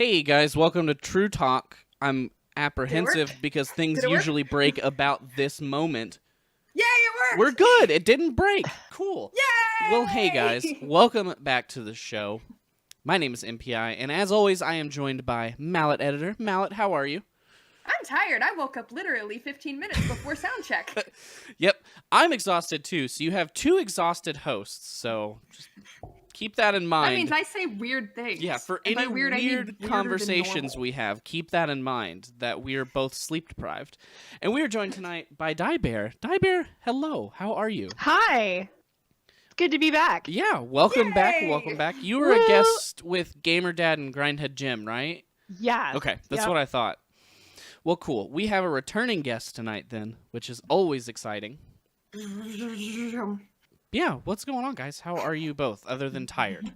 Hey guys, welcome to True Talk. I'm apprehensive because things usually break about this moment. Yay, it worked! We're good. It didn't break. Cool. Yay! Well, hey guys, welcome back to the show. My name is MPI, and as always, I am joined by Mallet Editor. Mallet, how are you? I'm tired. I woke up literally 15 minutes before sound check. Yep, I'm exhausted too, so you have two exhausted hosts, so just keep that in mind. That means I say weird things. Yeah, for and any weird conversations we have, keep that in mind, that we are both sleep deprived. And we are joined tonight by DiBear. DiBear, hello, how are you? Hi. It's good to be back. Yeah, welcome Yay! back, welcome back. You were a guest with Gamer Dad and Grindhead Jim, right? Yeah. Okay, that's what I thought. Well, cool. We have a returning guest tonight then, which is always exciting. Yeah, what's going on, guys? How are you both, other than tired?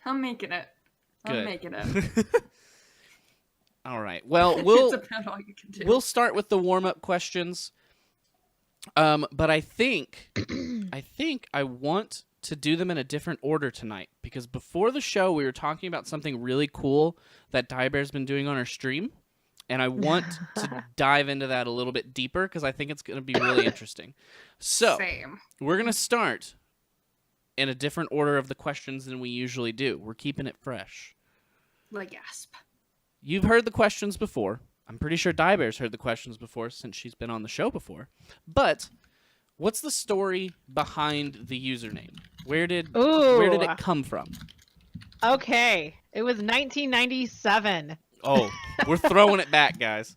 I'm making it. Good. I'm making it. All right. Well, It's about all you can do. we'll start with the warm-up questions. But I think I want to do them in a different order tonight, because before the show we were talking about something really cool that DiBear's been doing on her stream, and I want to dive into that a little bit deeper because I think it's going to be really interesting. So, Same. we're going to start in a different order of the questions than we usually do. We're keeping it fresh. Like gasp. You've heard the questions before. I'm pretty sure DiBear's heard the questions before since she's been on the show before. But what's the story behind the username? Where did it come from? Okay. It was 1997. Oh, we're throwing it back, guys.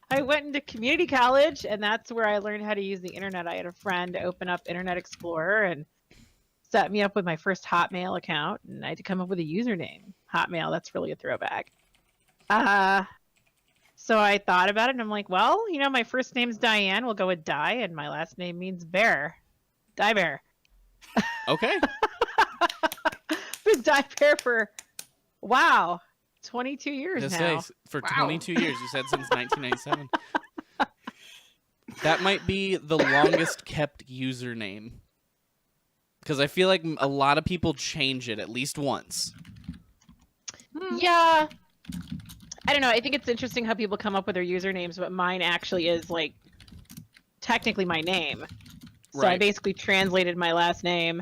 I went into community college, and that's where I learned how to use the internet. I had a friend open up Internet Explorer and set me up with my first Hotmail account, and I had to come up with a username. Hotmail, that's really a throwback. So I thought about it, and I'm like, well, you know, my first name's Diane. We'll go with Di, and my last name means bear. DiBear. Okay. Been DiBear for, wow, 22 years now. For Wow. 22 years, you said since 1997. That might be the longest kept username. Because I feel like a lot of people change it at least once. Yeah. I don't know. I think it's interesting how people come up with their usernames, but mine actually is, like, technically my name. So I Right. basically translated my last name,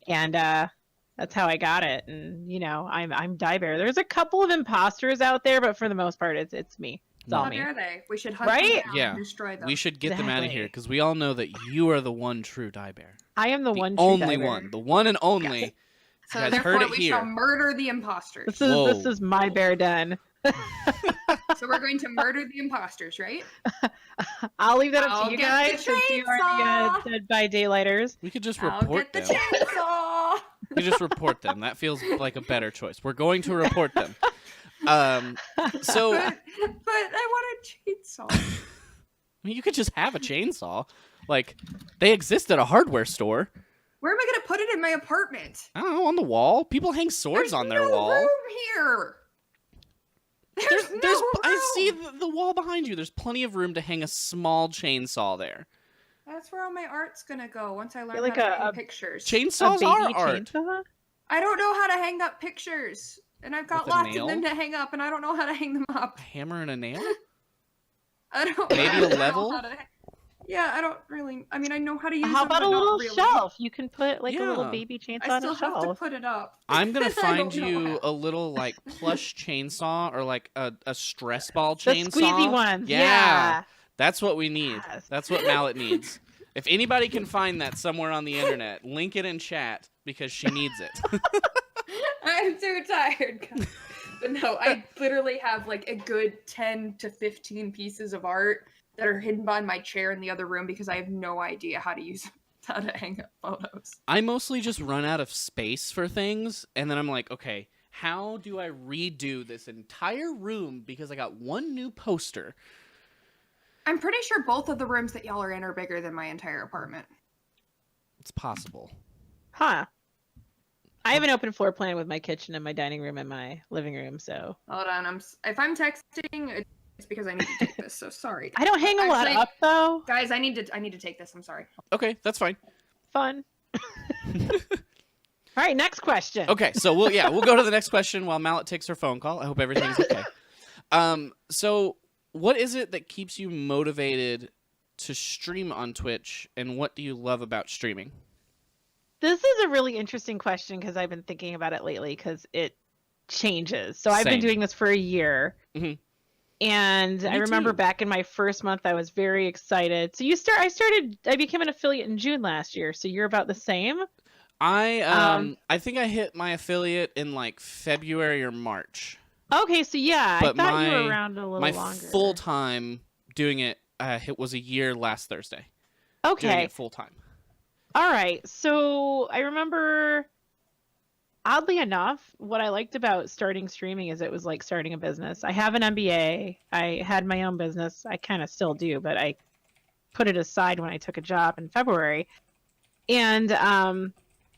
and that's how I got it. And, you know, I'm DiBear. There's a couple of imposters out there, but for the most part, it's me. It's all How me. dare they? We should hunt Right? them down Yeah. and destroy them. We should get them out of Exactly. here because we all know that you are the one true DiBear. I am the The one true only DiBear. one. The one and only. So Guys, therefore heard it we here. shall murder the imposters. This Whoa. is my bear den. So we're going to murder the imposters, right? I'll leave that up I'll to you get the guys since you are chainsaw. the Dead by Daylighters. We could just I'll report get the them. chainsaw. We just report them. That feels like a better choice. We're going to report them. So But I want a chainsaw. you could just have a chainsaw. Like, they exist at a hardware store. Where am I going to put it in my apartment? I don't know, on the wall. People hang swords There's on their no wall. room here. There's no room. I see the wall behind you. There's plenty of room to hang a small chainsaw there. That's where all my art's gonna go once I learn You're like how to a hang pictures. Chainsaws A are baby art. chainsaw? I don't know how to hang up pictures, and I've got With a lots nail? of them to hang up, and I don't know how to hang them up. A hammer and a nail? I don't. Maybe I a don't know level? how to- Yeah, I don't really. I mean, I know how to use. How them, about but a not little really. shelf? You can put like a little Yeah. baby chainsaw I on still a have to shelf. put it up. I'm gonna I find don't know you how. a little like plush chainsaw or like a stress ball The chainsaw. squeezy ones. Yeah. Yeah. That's what we need. Yes. That's what Mallet needs. If anybody can find that somewhere on the internet, link it in chat because she needs it. I'm too tired. guys. But no, I literally have like a good 10 to 15 pieces of art that are hidden behind my chair in the other room because I have no idea how to hang up photos. I mostly just run out of space for things, and then I'm like, okay, how do I redo this entire room because I got one new poster? I'm pretty sure both of the rooms that y'all are in are bigger than my entire apartment. It's possible. Huh. I have an open floor plan with my kitchen and my dining room and my living room, so Hold on, if I'm texting, it's because I need to take this. So sorry, I don't hang a lot Actually- up though. guys. I need to take this. I'm sorry. Okay, that's fine. Fun. All right, next question. Okay, so we'll go to the next question while Mallet takes her phone call. I hope everything's okay. So what is it that keeps you motivated to stream on Twitch, and what do you love about streaming? This is a really interesting question because I've been thinking about it lately because it changes. So I've been Same. doing this for a year. Mhm. And Me I remember too. back in my first month, I was very excited. So I became an affiliate in June last year. So you're about the same. I think I hit my affiliate in like February or March. Okay, so yeah, But I thought you were around a little my longer. full time doing it, it was a year last Thursday. Doing Okay, it full time. all right. So I remember, oddly enough, what I liked about starting streaming is it was like starting a business. I have an MBA. I had my own business. I kind of still do, but I put it aside when I took a job in February. And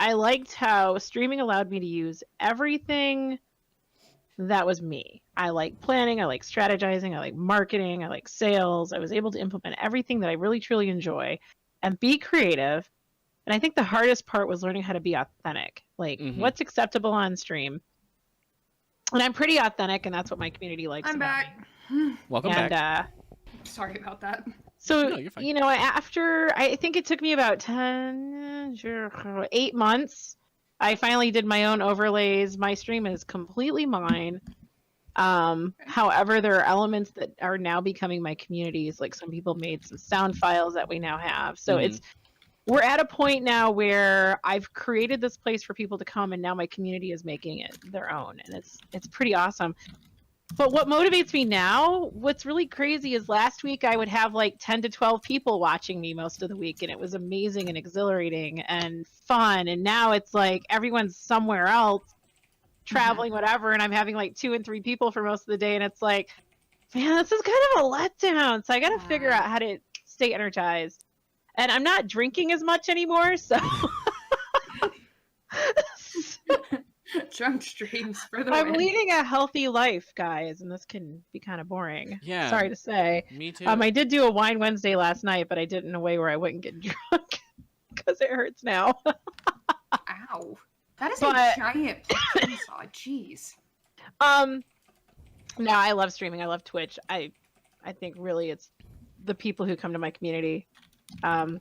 I liked how streaming allowed me to use everything that was me. I like planning, I like strategizing, I like marketing, I like sales. I was able to implement everything that I really truly enjoy and be creative. And I think the hardest part was learning how to be authentic. Like what's acceptable on stream. And I'm pretty authentic, and that's what my community likes. I'm about back. me. Welcome back. Sorry about that. So, No, you're fine. you know, after, I think it took me about 8 months. I finally did my own overlays. My stream is completely mine. However, there are elements that are now becoming my communities. Like some people made some sound files that we now have. So we're at a point now where I've created this place for people to come, and now my community is making it their own, and it's pretty awesome. But what motivates me now, what's really crazy is last week I would have like 10 to 12 people watching me most of the week, and it was amazing and exhilarating and fun. And now it's like everyone's somewhere else traveling, whatever, and I'm having like 2 and 3 people for most of the day, and it's like, man, this is kind of a letdown. So I got to figure out how to stay energized. And I'm not drinking as much anymore, so Drunk streams for the I'm win. leading a healthy life, guys, and this can be kind of boring. Yeah. Sorry to say. Me too. I did do a wine Wednesday last night, but I did it in a way where I wouldn't get drunk because it hurts now. Ow. That is But- a giant chainsaw. Jeez. No, I love streaming. I love Twitch. I think really it's the people who come to my community. I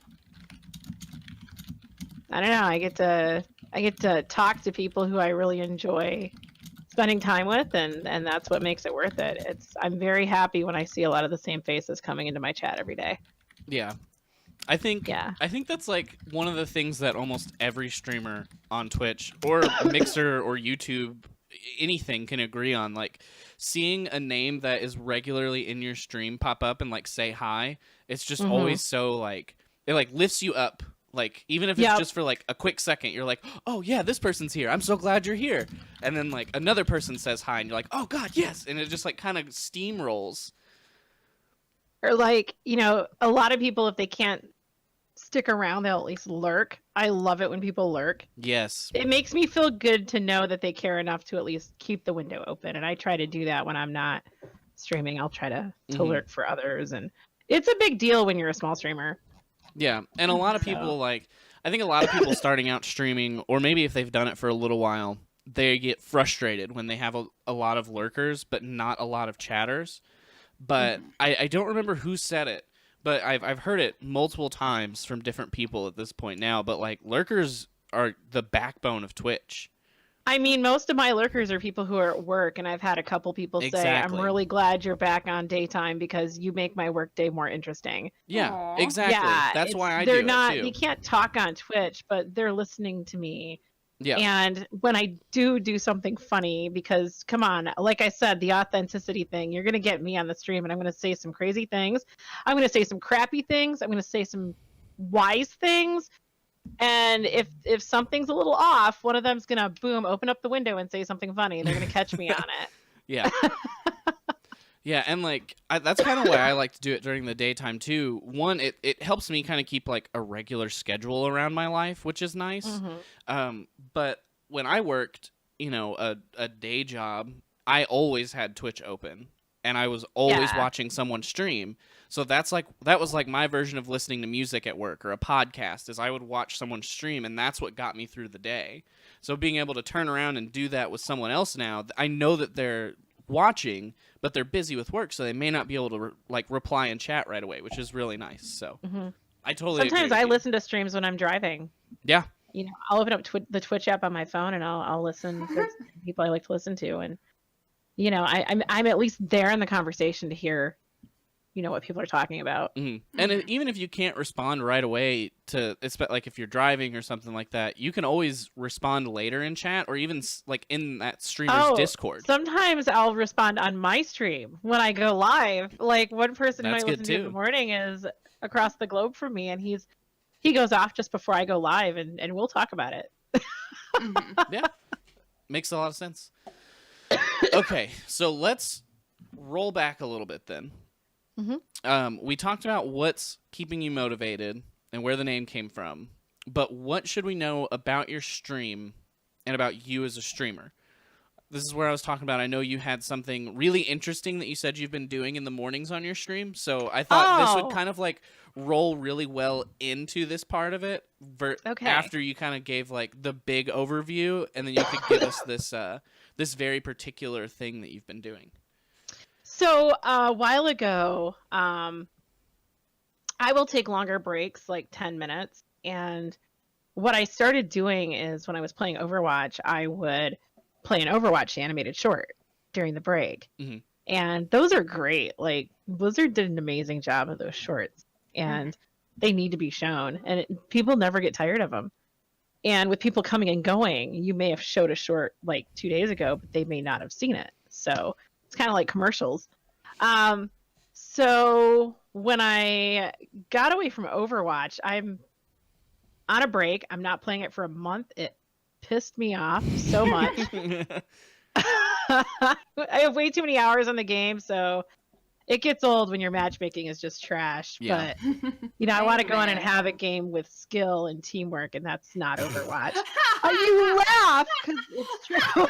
don't know. I get to talk to people who I really enjoy spending time with, and that's what makes it worth it. I'm very happy when I see a lot of the same faces coming into my chat every day. Yeah. I think that's like one of the things that almost every streamer on Twitch or Mixer or YouTube, anything, can agree on. Like seeing a name that is regularly in your stream pop up and like say hi, it's just always so like, it like lifts you up. Like even if it's just for like a quick second, you're like, oh yeah, this person's here, I'm so glad you're here. And then like another person says hi and you're like, oh god, yes. And it just like kind of steamrolls. Or like, you know, a lot of people, if they can't stick around, they'll at least lurk. I love it when people lurk. Yes. It makes me feel good to know that they care enough to at least keep the window open. And I try to do that when I'm not streaming. I'll try to lurk for others. And it's a big deal when you're a small streamer. Yeah. And a lot of people like, I think a lot of people starting out streaming, or maybe if they've done it for a little while, they get frustrated when they have a lot of lurkers, but not a lot of chatters. But I don't remember who said it, but I've heard it multiple times from different people at this point now. But like lurkers are the backbone of Twitch. I mean, most of my lurkers are people who are at work, and I've had a couple people say, I'm really glad you're back on daytime because you make my work day more interesting. Yeah, Aww. exactly. Yeah, that's why I do it too. You can't talk on Twitch, but they're listening to me. Yeah. And when I do something funny, because come on, like I said, the authenticity thing, you're going to get me on the stream and I'm going to say some crazy things. I'm going to say some crappy things. I'm going to say some wise things. And if something's a little off, one of them's going to boom, open up the window and say something funny. They're going to catch me on it. Yeah. Yeah, and like that's kind of why I like to do it during the daytime too. One, it helps me kind of keep like a regular schedule around my life, which is nice. But when I worked, you know, a day job, I always had Twitch open. and I was always Yeah. watching someone stream. So that was like my version of listening to music at work or a podcast, is I would watch someone stream, and that's what got me through the day. So being able to turn around and do that with someone else now, I know that they're watching, but they're busy with work, so they may not be able to reply in chat right away, which is really nice. So I totally agree Sometimes with I you. listen to streams when I'm driving. Yeah. You know, I'll open up the Twitch app on my phone and I'll listen to people I like to listen to, and you know, I'm at least there in the conversation to hear, you know, what people are talking about. And even if you can't respond right away to, like if you're driving or something like that, you can always respond later in chat, or even like in that streamer's Discord. Sometimes I'll respond on my stream when I go live. Like one person who I listen to in the morning is across the globe from me, and he goes off just before I go live, and we'll talk about it. Yeah, makes a lot of sense. Okay, so let's roll back a little bit then. We talked about what's keeping you motivated and where the name came from, but what should we know about your stream and about you as a streamer? This is where I was talking about, I know you had something really interesting that you said you've been doing in the mornings on your stream, so I thought this would kind of like roll really well into this part of it after you kind of gave like the big overview, and then you could give us this very particular thing that you've been doing. So a while ago, I will take longer breaks, like 10 minutes. And what I started doing is when I was playing Overwatch, I would play an Overwatch animated short during the break. And those are great. Like Blizzard did an amazing job of those shorts, and they need to be shown. And people never get tired of them. And with people coming and going, you may have showed a short like 2 days ago, but they may not have seen it. So it's kind of like commercials. So when I got away from Overwatch, I'm on a break. I'm not playing it for a month. It pissed me off so much. I have way too many hours on the game, so it gets old when your matchmaking is just trash. Yeah. But you know, I want to go in and have a game with skill and teamwork, and that's not Overwatch. You laugh because it's true.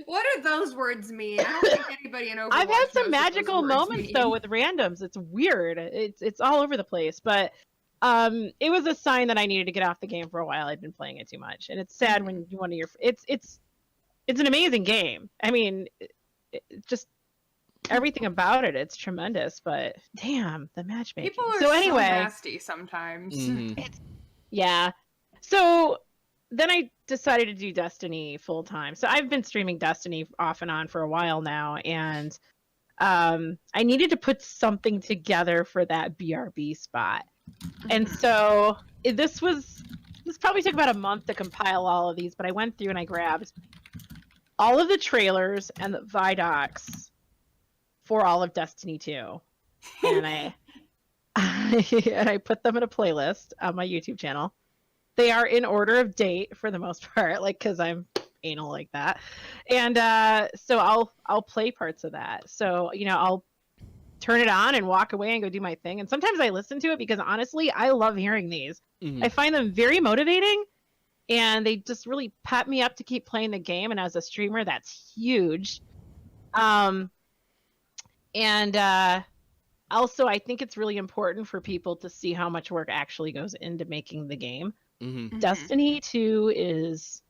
What do those words mean? I don't think anybody in Overwatch I've had some knows what magical those words moments mean. though with randoms. It's weird. It's all over the place, but it was a sign that I needed to get off the game for a while. I'd been playing it too much, and it's sad when one of your it's an amazing game. I mean, just everything about it's tremendous, but damn, the matchmaking. People are so anyway, nasty sometimes. Yeah. So then I decided to do Destiny full time. So I've been streaming Destiny off and on for a while now, and I needed to put something together for that BRB spot. And so this probably took about a month to compile all of these, but I went through and I grabbed all of the trailers and the Vidocs for all of Destiny 2. And I put them in a playlist on my YouTube channel. They are in order of date for the most part, like because I'm anal like that. And so I'll play parts of that. So, you know, I'll turn it on and walk away and go do my thing. And sometimes I listen to it because honestly, I love hearing these. I find them very motivating, and they just really pep me up to keep playing the game. And as a streamer, that's huge. Also, I think it's really important for people to see how much work actually goes into making the game. Destiny 2 is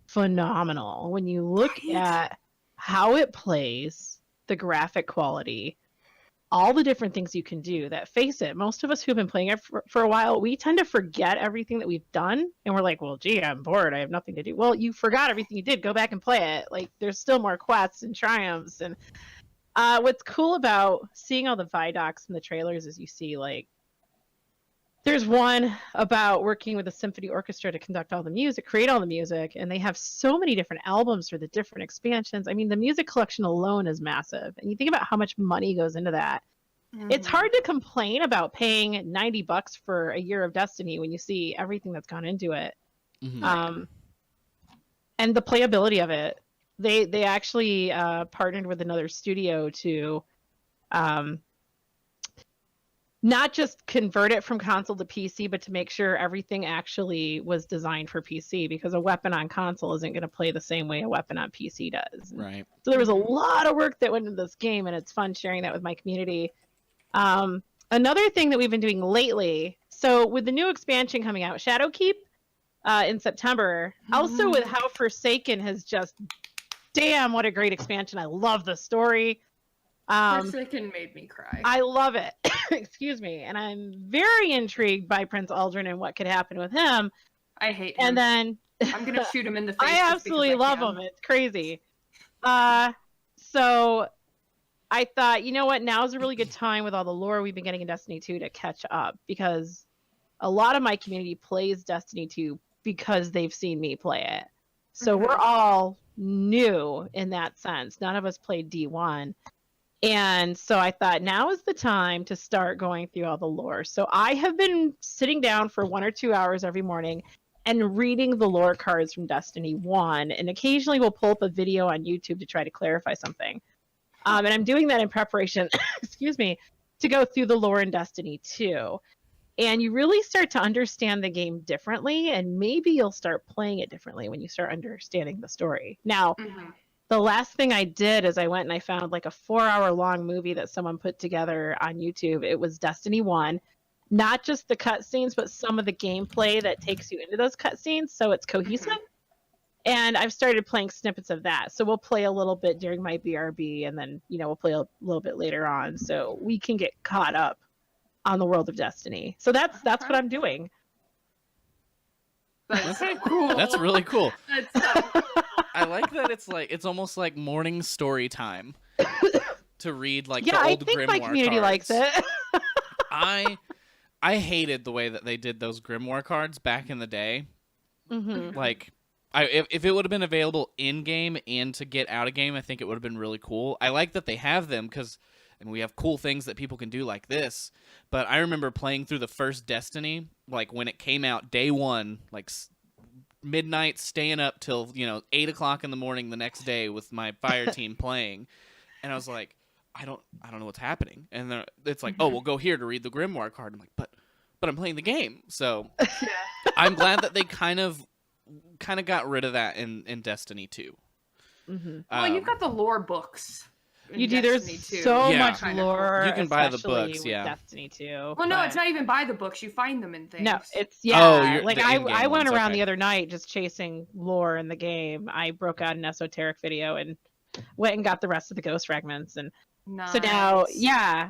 phenomenal. When you look at how it plays, the graphic quality, all the different things you can do, that face it, most of us who've been playing it for a while, we tend to forget everything that we've done. And we're like, well, gee, I'm bored. I have nothing to do. Well, you forgot everything you did. Go back and play it. Like, there's still more quests and triumphs. And what's cool about seeing all the Vidocs and the trailers is you see, like, there's one about working with a symphony orchestra to conduct all the music, create all the music, and they have so many different albums for the different expansions. I mean, the music collection alone is massive. And you think about how much money goes into that. It's hard to complain about paying $90 for a year of Destiny when you see everything that's gone into it. And the playability of it. They actually partnered with another studio to not just convert it from console to PC, but to make sure everything actually was designed for PC, because a weapon on console isn't going to play the same way a weapon on PC does. Right. So there was a lot of work that went into this game, and it's fun sharing that with my community. Another thing that we've been doing lately, so with the new expansion coming out, Shadowkeep, in September, also with how Forsaken has just, damn, what a great expansion. I love the story. Forsaken made me cry. I love it. Excuse me. And I'm very intrigued by Prince Aldrin and what could happen with him. I hate him. And then I'm gonna shoot him in the face. I absolutely love him. It's crazy. So I thought, you know what? Now's a really good time with all the lore we've been getting in Destiny 2 to catch up, because a lot of my community plays Destiny 2 because they've seen me play it. So we're all new in that sense. None of us played D1. And so I thought now is the time to start going through all the lore. So I have been sitting down for 1 or 2 hours every morning and reading the lore cards from Destiny 1. And occasionally we'll pull up a video on YouTube to try to clarify something. And I'm doing that in preparation, excuse me, to go through the lore in Destiny 2. And you really start to understand the game differently, and maybe you'll start playing it differently when you start understanding the story. Now, the last thing I did is I went and I found like a 4-hour-long movie that someone put together on YouTube. It was Destiny 1, not just the cutscenes, but some of the gameplay that takes you into those cutscenes, so it's cohesive. And I've started playing snippets of that. So we'll play a little bit during my BRB, and then, you know, we'll play a little bit later on, so we can get caught up on the world of Destiny. So that's what I'm doing. That's so cool. That's really cool. That's so cool. I like that it's almost like morning story time to read like the I old think grimoire my community cards. likes it. I hated the way that they did those grimoire cards back in the day. Like, if it would have been available in game and to get out of game, I think it would have been really cool. I like that they have them because, and we have cool things that people can do like this. But I remember playing through the first Destiny, like when it came out day one, like midnight, staying up till 8 o'clock in the morning the next day with my fire team playing, and I was like, I don't know what's happening. And then it's like, oh, we'll go here to read the grimoire card. I'm like, but I'm playing the game. So I'm glad that they kind of got rid of that in Destiny 2. Well, you've got the lore books. You do. There's so much lore. You can buy the especially books, with yeah. Destiny 2. Well, no, it's not even buy the books. You find them in things. No, it's like the in-game I went ones, around okay. the other night just chasing lore in the game. I broke out an esoteric video and went and got the rest of the ghost fragments, and so now,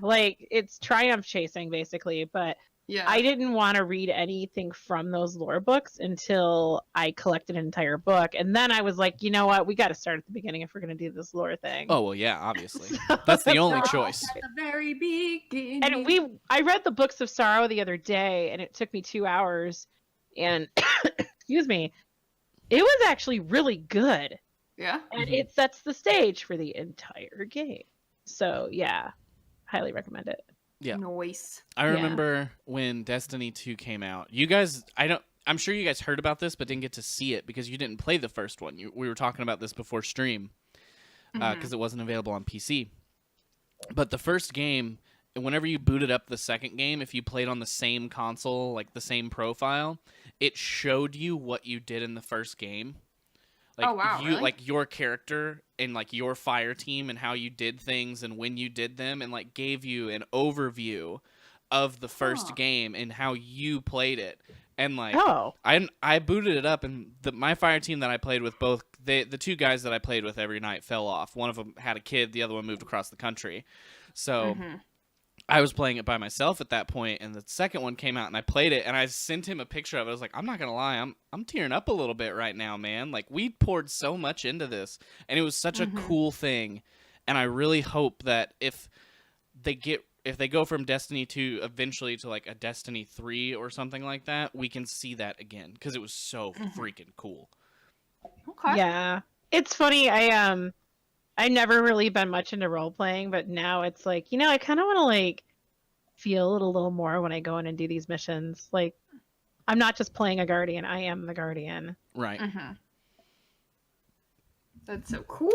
like it's triumph chasing basically. But I didn't want to read anything from those lore books until I collected an entire book, and then I was like, you know what, we got to start at the beginning if we're going to do this lore thing. Oh well, yeah, obviously that's the only choice. At the very beginning. And I read the Books of Sorrow the other day, and it took me 2 hours, and excuse me, it was actually really good. Yeah. And it sets the stage for the entire game. So yeah, highly recommend it. Yeah. Noise. I remember when Destiny 2 came out. You guys, I'm sure you guys heard about this, but didn't get to see it because you didn't play the first one. We were talking about this before stream because it wasn't available on PC. But the first game, whenever you booted up the second game, if you played on the same console, like the same profile, it showed you what you did in the first game. Like, oh wow! Really? Like your character and like your fire team and how you did things and when you did them, and like gave you an overview of the first game and how you played it. And like, I booted it up, and my fire team that I played with, both the two guys that I played with every night fell off. One of them had a kid, the other one moved across the country. So I was playing it by myself at that point, and the second one came out, and I played it, and I sent him a picture of it. I was like, I'm not gonna lie, I'm tearing up a little bit right now, man. Like, we poured so much into this, and it was such a cool thing, and I really hope that if they go from Destiny 2 eventually to like a Destiny 3 or something like that, we can see that again, because it was so freaking cool. Okay. Yeah, it's funny. I never really been much into role playing, but now it's like, I kind of want to like feel it a little more when I go in and do these missions. Like, I'm not just playing a guardian; I am the guardian. Right. That's so cool.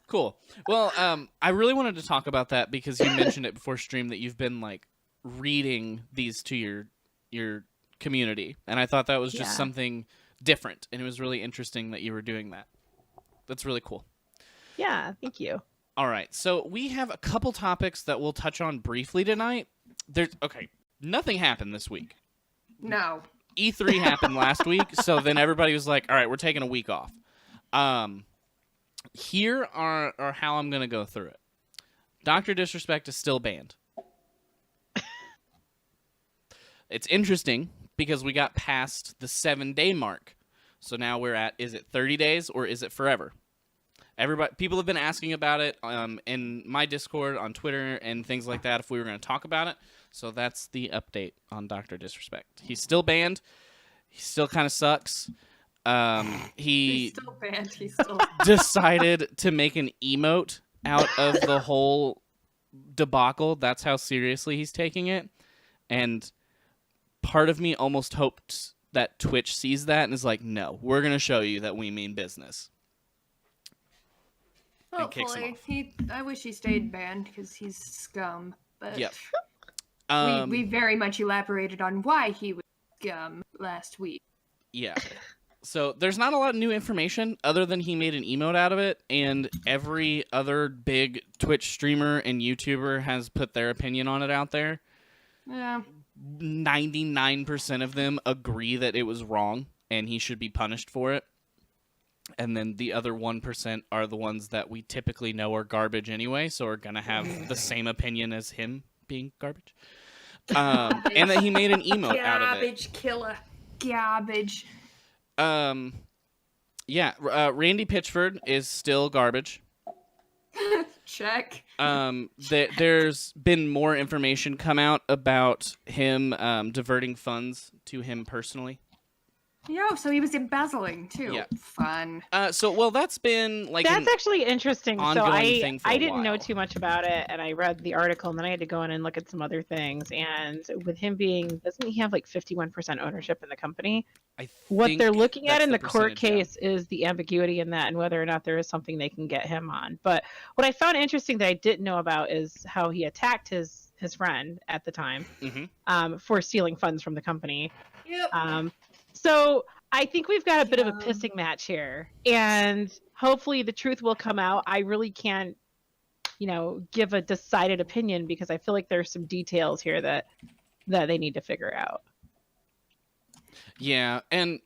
Cool. Well, I really wanted to talk about that because you mentioned it before stream that you've been like reading these to your community, and I thought that was just something different, and it was really interesting that you were doing that. That's really cool. Yeah, thank you. All right, so we have a couple topics that we'll touch on briefly tonight. Nothing happened this week. No. E3 happened last week, so then everybody was like, all right, we're taking a week off. Here are how I'm going to go through it. Dr. Disrespect is still banned. It's interesting because we got past the 7-day mark. So now we're at, is it 30 days or is it forever? People have been asking about it in my Discord, on Twitter, and things like that if we were going to talk about it. So that's the update on Dr. Disrespect. He's still banned. He still kind of sucks. He's still banned. He's still decided to make an emote out of the whole debacle. That's how seriously he's taking it. And part of me almost hoped that Twitch sees that and is like, no, we're going to show you that we mean business. Hopefully. I wish he stayed banned because he's scum. But yep. we very much elaborated on why he was scum last week. Yeah. So there's not a lot of new information other than he made an emote out of it, and every other big Twitch streamer and YouTuber has put their opinion on it out there. Yeah. 99% of them agree that it was wrong and he should be punished for it. And then the other 1% are the ones that we typically know are garbage anyway, so are going to have the same opinion as him being garbage. And that he made an emote out of it. Garbage killer. Garbage. Yeah, Randy Pitchford is still garbage. Check. There's been more information come out about him diverting funds to him personally. So he was embezzling too. Yeah. Fun. That's been like that's actually interesting. So ongoing thing for I a didn't know while. too much about it, and I read the article, and then I had to go in and look at some other things. And with him doesn't he have like 51% ownership in the company? What they're looking at in the court case is the ambiguity in that, and whether or not there is something they can get him on. But what I found interesting that I didn't know about is how he attacked his friend at the time for stealing funds from the company. Yep. So I think we've got a bit of a pissing match here, and hopefully the truth will come out. I really can't, give a decided opinion because I feel like there's some details here that they need to figure out. Yeah, and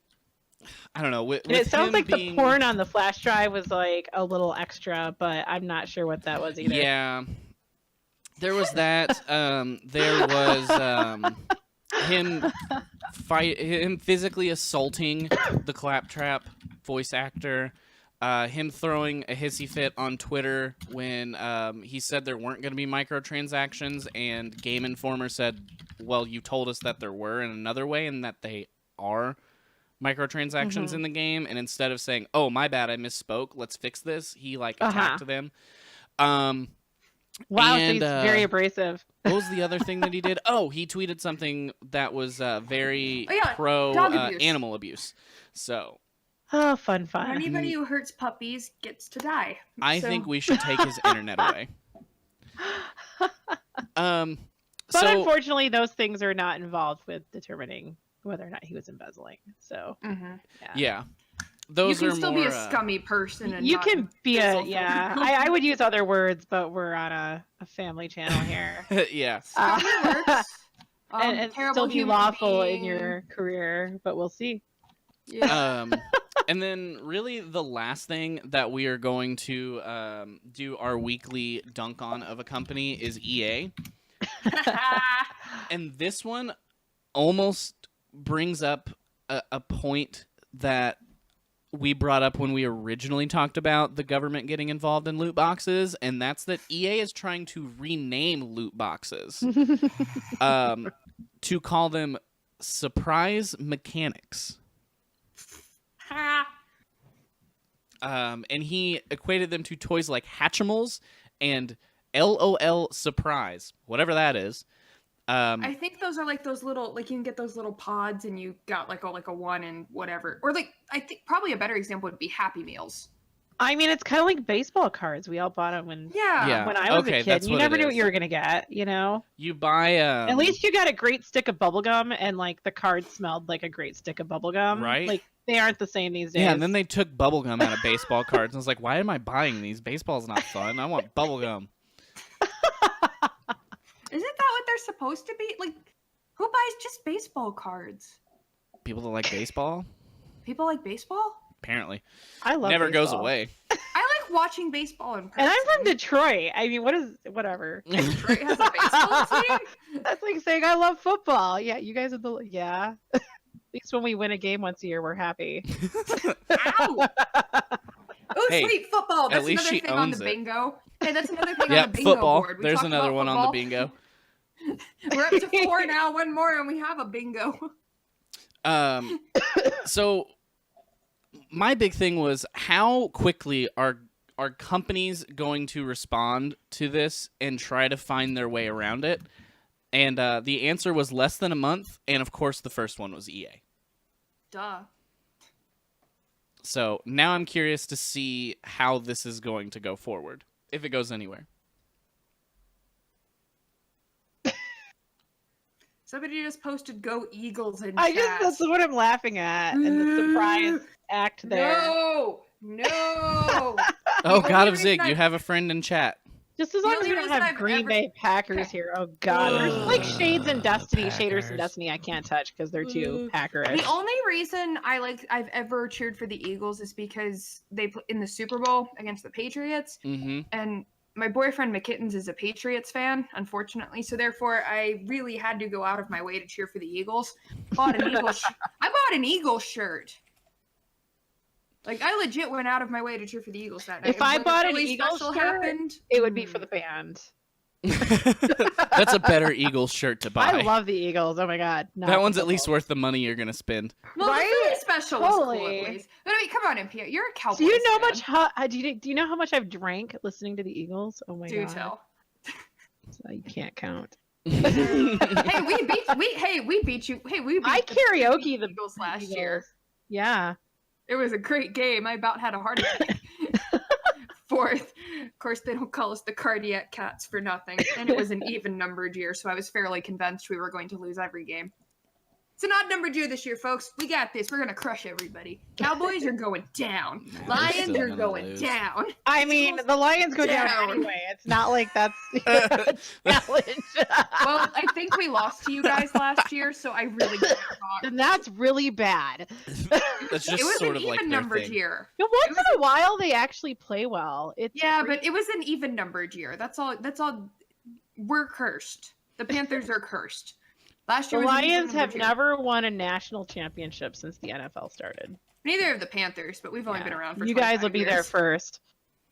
I don't know. With it sounds like the porn on the flash drive was like a little extra, but I'm not sure what that was either. Yeah, there was that. There was him physically assaulting the Claptrap voice actor, him throwing a hissy fit on Twitter when he said there weren't going to be microtransactions, and Game Informer said, well, you told us that there were in another way and that they are microtransactions in the game, and instead of saying, oh, my bad, I misspoke, let's fix this, he attacked them. Wow, so he's very abrasive. What was the other thing that he did? Oh, he tweeted something that was very pro animal abuse. So. Oh, fun. Anybody who hurts puppies gets to die. I think we should take his internet away. But unfortunately, those things are not involved with determining whether or not he was embezzling. So, yeah. Those you are can still more, be a scummy person. And you not can be I would use other words, but we're on a family channel here. Yeah. Scummy works. And still be lawful in your career, but we'll see. Yeah. And then really the last thing that we are going to do our weekly dunk on of a company is EA. And this one almost brings up a point that we brought up when we originally talked about the government getting involved in loot boxes, and that's that EA is trying to rename loot boxes to call them surprise mechanics. And he equated them to toys like Hatchimals and LOL Surprise, whatever that is. I think those are like those little, like you can get those little pods and you got like a one and whatever. Or like, I think probably a better example would be Happy Meals. I mean, it's kind of like baseball cards. We all bought them when Yeah. when I was Okay, a kid. that's You what never it knew what is. you were gonna get, you know. You buy At least you got a great stick of bubble gum, and like the card smelled like a great stick of bubble gum. Right? Like they aren't the same these days. yeah, and then they took bubblegum out of baseball cards and I was like, why am I buying these? Baseball's not fun. I want bubblegum. Isn't that what they're supposed to be? Like, who buys just baseball cards? People that like baseball? People like baseball? Apparently. I love Never goes baseball. away. I like watching baseball in person. And I'm from Detroit. I mean, whatever. Detroit has a baseball team? That's like saying I love football. Yeah, you guys are the At least when we win a game once a year, we're happy. Ow! Oh, Hey, sweet football. at That's least another she thing on the owns it. bingo. Hey, that's another thing on Yeah, the bingo football. board. We There's talked another about one on the football. bingo. We're up to 4 now. One more, and we have a bingo. So my big thing was how quickly are companies going to respond to this and try to find their way around it? And the answer was less than a month, and of course the first one was EA. Duh. So now I'm curious to see how this is going to go forward, if it goes anywhere. Somebody just posted "Go Eagles" in I chat. just that's what I'm laughing at, and the surprise act there. No. Oh, only God of reason Zig, I- you have a friend in chat. Just as The long as only we don't reason have I've Green ever- Bay Packers here. Oh God, there's like Shades and Destiny, Shaders and Packers. Destiny. I can't touch because they're too Packerish. The only reason I've ever cheered for the Eagles is because they put in the Super Bowl against the Patriots, Mm-hmm. and my boyfriend McKittens is a Patriots fan, unfortunately. So therefore, I really had to go out of my way to cheer for the Eagles. I bought an Eagles shirt. Like, I legit went out of my way to cheer for the Eagles that night. If I When bought an really Eagles special shirt, happened, It would be for the band. That's a better Eagles shirt to buy. I love the Eagles. Oh my God, that one's at least worth the money you're gonna spend. Well, Right? the Philly special was cool Totally. at least. But I mean, come on, Impia, you're a Cowboys Do you know fan. much? Do you know how much I've drank listening to the Eagles? Oh my Do God, tell. You can't count. Hey, we beat you. Hey, we beat I the karaoke the Eagles last Eagles. year. Yeah. It was a great game. I about had a heart attack. Fourth, of course, they don't call us the cardiac cats for nothing. And it was an even numbered year, so I was fairly convinced we were going to lose every game. It's an odd numbered year this year, folks. We got this. We're gonna crush everybody. Cowboys are going down. Nah, they're Lions still are gonna going lose. down. I mean, the Lions go down Down. anyway. It's not like that's a challenge. Well, I think we lost to you guys last year, so I really can't talk. And that's really bad. That's It just was sort an of like even their numbered thing. year. But once in a while, they actually play well. It's Yeah, but it was an even numbered year. That's all. We're cursed. The Panthers are cursed. Last the year was an Lions even-numbered have year. never won a national championship since the NFL started. Neither of the Panthers, but we've only been around for You guys will 25 be there years. first.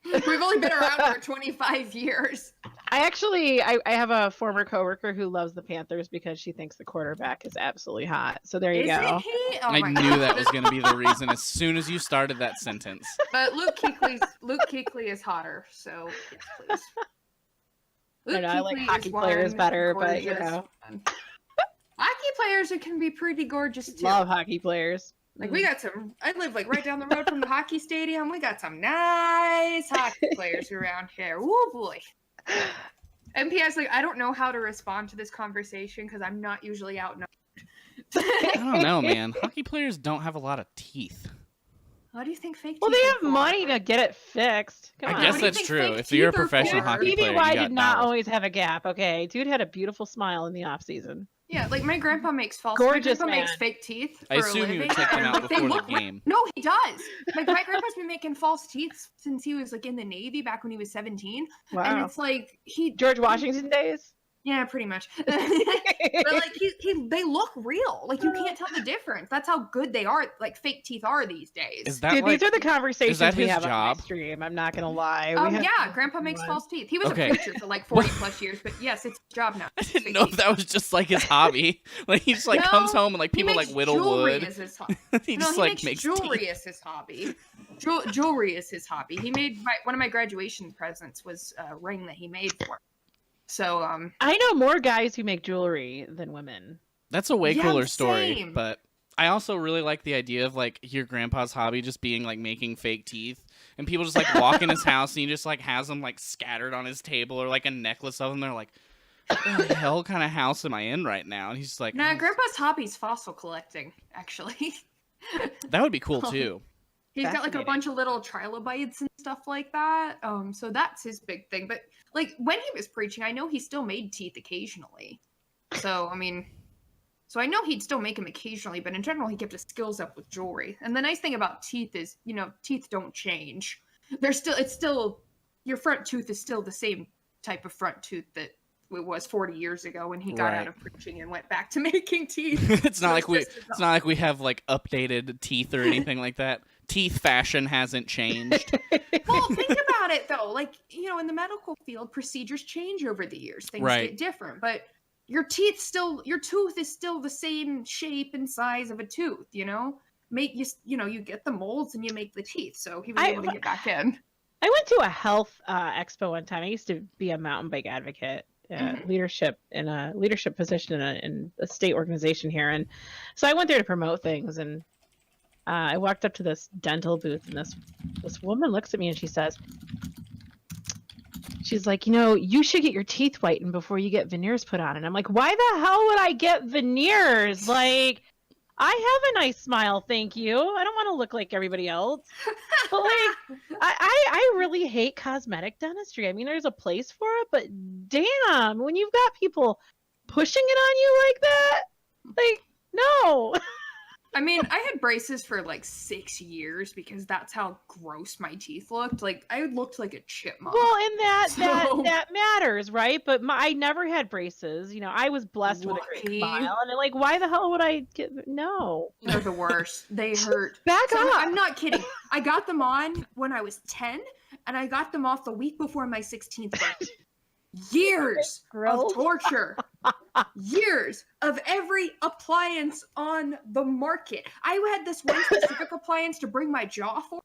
We've only been around for 25 years. I have a former coworker who loves the Panthers because she thinks the quarterback is absolutely hot. So there you Isn't go. he? Oh I my knew God. that was going to be the reason as soon as you started that sentence. But Luke Kuechly is hotter, so yes, please. I know, I like Kuechly hockey is players one better, but, you gorgeous know. one. Hockey players can be pretty gorgeous too. Love hockey players. Like we got some. I live like right down the road from the hockey stadium. We got some nice hockey players around here. Oh boy. MPS, like I don't know how to respond to this conversation because I'm not usually out. I don't know, man. Hockey players don't have a lot of teeth. What do you think fake? Well, teeth they are have for? money to get it fixed. Come I on. guess what do you that's think true. fake If you're a teeth are professional for? hockey player, TBY you got did not dollars. always have a gap, okay? Dude had a beautiful smile in the off season. Yeah, like my grandpa makes false. Gorgeous my grandpa makes man. fake teeth. I for a assume you would living, take them and, out like, they before the look game. No, he does. Like my grandpa's been making false teeth since he was like in the Navy back when he was 17, and Wow. it's like he. George Washington days? Yeah, pretty much. But like they look real. Like you can't tell the difference. That's how good they are. Like fake teeth are these days. Is that Dude, like, these are the conversations that we his have on job? my stream. I'm not gonna lie. We have Yeah, Grandpa makes one. false teeth. He was Okay. a preacher for like 40 plus years, but yes, it's his job now. I didn't know if that was just like his hobby. Like he just like No, comes home and like He people makes like whittle jewelry wood. as his hobby. He No, just he like makes makes jewelry teeth. as his hobby. Jewelry is his hobby. He made one of my graduation presents was a ring that he made for me. So I know more guys who make jewelry than women. That's a way Yeah, cooler story, same. but I also really like the idea of like your grandpa's hobby just being like making fake teeth, and people just like walk in his house and he just like has them like scattered on his table or like a necklace of them. They're like, what the hell kind of house am I in right now? And he's just like, Nah, Grandpa's hobby's fossil collecting, actually. that would be cool too. He's got like a Fascinating. bunch of little trilobites and stuff like that. So that's his big thing. But like when he was preaching, I know he still made teeth occasionally. So I mean, so I know he'd still make them occasionally, but in general, he kept his skills up with jewelry. And the nice thing about teeth is, you know, teeth don't change. It's still, your front tooth is still the same type of front tooth that it was 40 years ago when he got Right. out of preaching and went back to making teeth. It's not like just it's not like we have like updated teeth or anything like that. Teeth fashion hasn't changed. Well, think about it though. Like, you know, in the medical field, procedures change over the years. Things Right. get different, but your tooth is still the same shape and size of a tooth, you know? You get the molds and you make the teeth. So he was able to get back in. I went to a health expo one time. I used to be a mountain bike advocate, leadership in a leadership position in a state organization here, and so I went there to promote things. And I walked up to this dental booth, and this woman looks at me and she's like, you know, you should get your teeth whitened before you get veneers put on. And I'm like, why the hell would I get veneers? Like, I have a nice smile, thank you. I don't want to look like everybody else. But like, I really hate cosmetic dentistry. I mean, there's a place for it, but damn, when you've got people pushing it on you like that, like, no. I mean, I had braces for like 6 years because that's how gross my teeth looked. Like, I looked like a chipmunk. Well, and So- that matters, right? But I never had braces. You know, I was blessed with a Lucky. great smile, and like, why the hell would I get? No, They're the worst. They hurt. back So up. I'm not kidding. I got them on when I was 10, and I got them off the week before my 16th birthday. Years Gross. of torture. Years of every appliance on the market. I had this one specific appliance to bring my jaw for,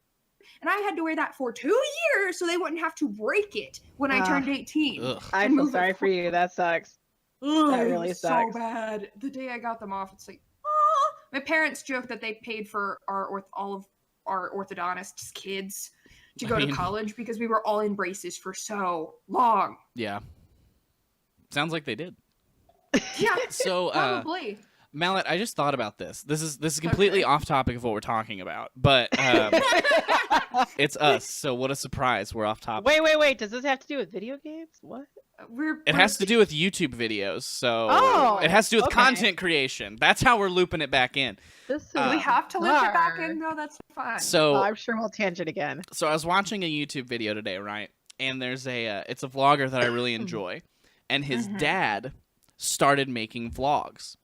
and I had to wear that for 2 years so they wouldn't have to break it when I turned 18. Ugh. I and feel move it sorry for you. That sucks. Ugh, That it really was sucks. so bad. The day I got them off, it's like, oh. My parents joke that they paid for all of our orthodontists' kids to I go mean- to college because we were all in braces for so long. Yeah. Sounds like they did. Yeah, So, probably. Mallet, I just thought about this. This is completely off topic of what we're talking about, but it's us. So what a surprise! We're off topic. Wait. Does this have to do with video games? What? It has to do with YouTube videos. So Oh, it has to do with okay. content creation. That's how we're looping it back in. This is. We have to lift it back bizarre. in. No, that's fine. So I'm sure we'll tangent again. So I was watching a YouTube video today, right? And there's it's a vlogger that I really enjoy, and his dad started making vlogs.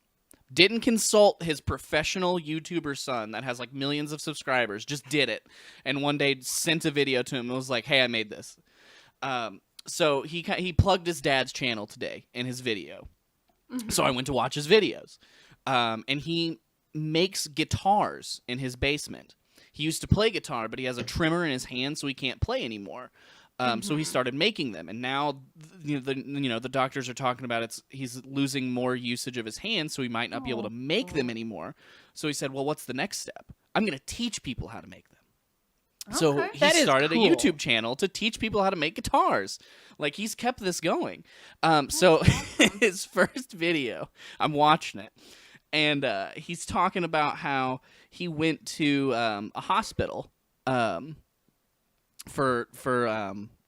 Didn't consult his professional YouTuber son that has like millions of subscribers. Just did it, and one day sent a video to him and was like, "Hey, I made this." So he plugged his dad's channel today in his video. So I went to watch his videos, and he makes guitars in his basement. He used to play guitar, but he has a trimmer in his hand, so he can't play anymore. So he started making them, and now the doctors are talking about he's losing more usage of his hands, so he might not be able to make them anymore. So he said, "Well, what's the next step? I'm going to teach people how to make them." So Okay. he That is started cool. a YouTube channel to teach people how to make guitars. Like, he's kept this going. So his first video, I'm watching it, and he's talking about how he went to a hospital for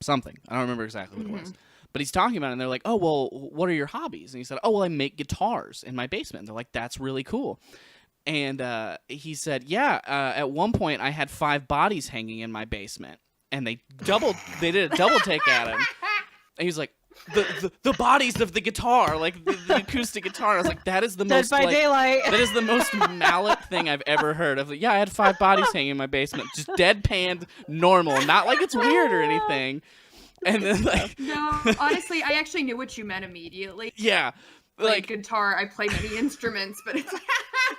something. I don't remember exactly what it was. But he's talking about it, and they're like, "Oh, well, what are your hobbies?" And he said, "Oh, well, I make guitars in my basement." And they're like, "That's really cool." And he said, "Yeah, at one point I had 5 bodies hanging in my basement." And they did a double take at him. And he's like, the bodies of the guitar, like the acoustic guitar. I was like, that is the Dead most by like, Daylight. that is the most Mallet thing I've ever heard of. Yeah, I had 5 bodies hanging in my basement, just deadpanned, normal, not like it's weird or anything. And then like, No, honestly, I actually knew what you meant immediately. yeah, Like guitar, I play many instruments, but it's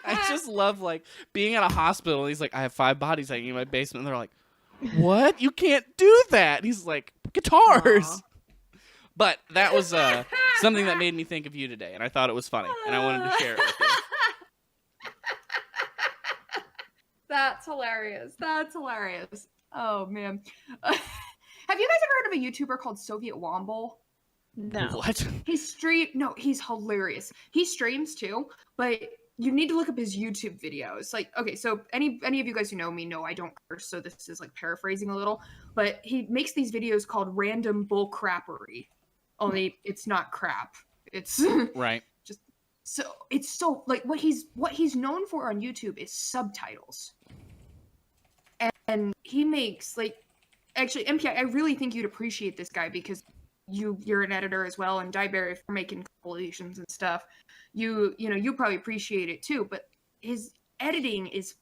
I just love like being at a hospital. And he's like, I have 5 bodies hanging in my basement. And they're like, what? You can't do that. And he's like, guitars. Aw. But that was something that made me think of you today, and I thought it was funny, and I wanted to share it with you. That's hilarious. That's hilarious. Oh man. Have you guys ever heard of a YouTuber called Sovietwomble? No. What? He's hilarious. He streams too, but you need to look up his YouTube videos. Like, okay, so any of you guys who know me know I don't curse, so this is like paraphrasing a little, but he makes these videos called random bull crappery. Only it's not crap. It's Right. so it's so like what he's known for on YouTube is subtitles. And he makes like actually MPI, I really think you'd appreciate this guy because you're an editor as well, and DiBear, if you're making compilations and stuff, you probably appreciate it too. But his editing is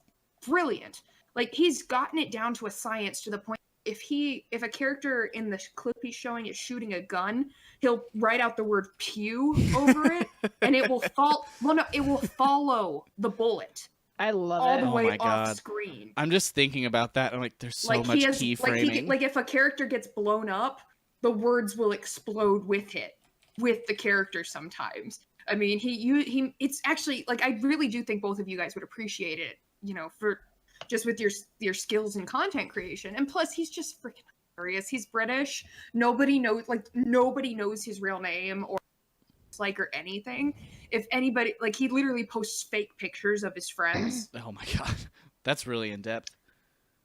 brilliant. Like he's gotten it down to a science to the point if a character in the clip he's showing is shooting a gun, he'll write out the word pew over it, and it will follow the bullet I love all it. the Oh way my off God. screen. I'm just thinking about that. I'm like, there's so Like much key framing. like if a character gets blown up, the words will explode with the character sometimes. I mean, he it's actually like I really do think both of you guys would appreciate it, for just with your skills in content creation. And plus he's just freaking hilarious. He's British. Nobody knows his real name or or anything. If anybody he literally posts fake pictures of his friends. Oh my God. That's really in depth.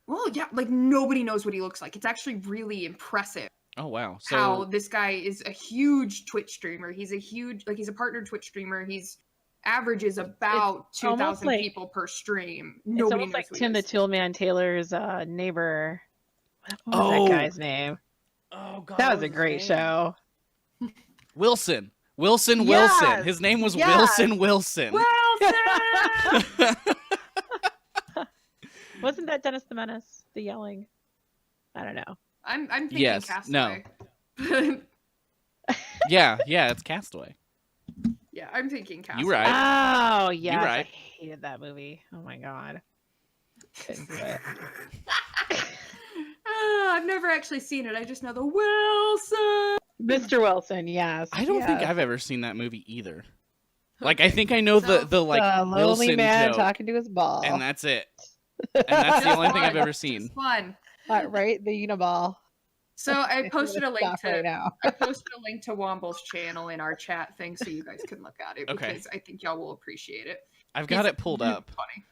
Well, yeah, like nobody knows what he looks like. It's actually really impressive. Oh wow. So How this guy is a huge Twitch streamer. He's a partnered Twitch streamer. He's averages about 2,000 people per stream. It's Nobody almost knows like who he Tim the is. Toolman Taylor's neighbor. What was that guy's name? Oh God. That was a great show. Wilson. Yes! His name was Yes! Wilson. Wilson! Wasn't that Dennis the Menace? The yelling? I don't know. I'm thinking Yes, Castaway. Yeah, it's Castaway. Yeah, I'm thinking Castaway. You right. Oh, yeah. right. I hated that movie. Oh my God. Couldn't do it. I've never actually seen it. I just know the Wilson. Mr. Wilson, yes. I don't think yes. I've ever seen that movie either. Like I think I know the The Wilson lonely man joke, talking to his ball. and that's it. And that's the only thing I've ever seen. It's fun. Right? The Uniball. So I posted a link Stop right now. I posted a link to Womble's channel in our chat thing so you guys can look at it Okay. because I think y'all will appreciate it. I've got He's it pulled really up. Funny.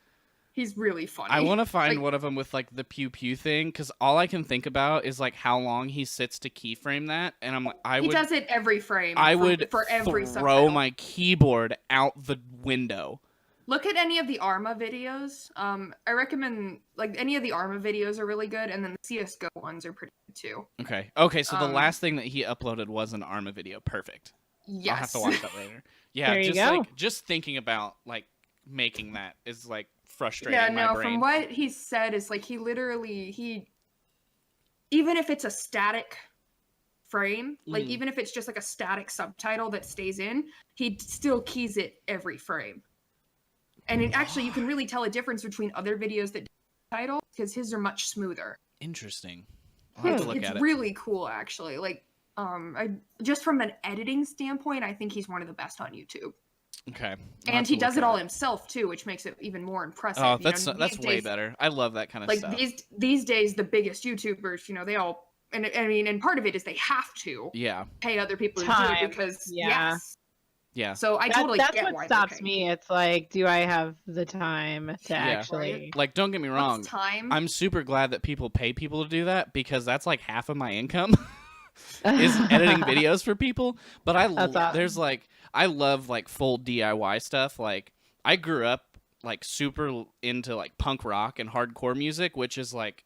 He's really funny. I want to find Like- one of them with like the pew pew thing because all I can think about is like how long he sits to keyframe that, and I'm like, He does it every frame. I for, would for every throw subtitle. my keyboard out the window. Look at any of the ARMA videos. I recommend like any of the ARMA videos are really good, and then the CS:GO ones are pretty good too. Okay. So the Um, last thing that he uploaded was an ARMA video. Perfect. Yes. I'll have to watch that later. Yeah, There you just go. like just thinking about like making that is like frustrating Yeah, my no, brain. from what he said is like he even if it's a static frame, like Mm. even if it's just like a static subtitle that stays in, he still keys it every frame. And it actually you can really tell a difference between other videos that title because his are much smoother. Interesting. I'll have to look It's at it. really cool actually. Like I just from an editing standpoint, I think he's one of the best on YouTube. Okay. I'll And have he to does look it at all himself too, which makes it even more impressive. Oh, You know, that's these way days- better. I love that kind of Like stuff. these days, the biggest YouTubers, they all, and I mean, and part of it is they have to Yeah. pay other people to do Time, it because yeah. yes. Yeah. So I totally That's get what why stops they're paying. me. It's like, do I have the time to actually? Like, don't get me wrong. What's time? I'm super glad that people pay people to do that because that's like half of my income is editing videos for people. But That's awesome. there's like I love like full DIY stuff. Like I grew up like super into like punk rock and hardcore music, which is like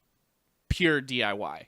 pure DIY.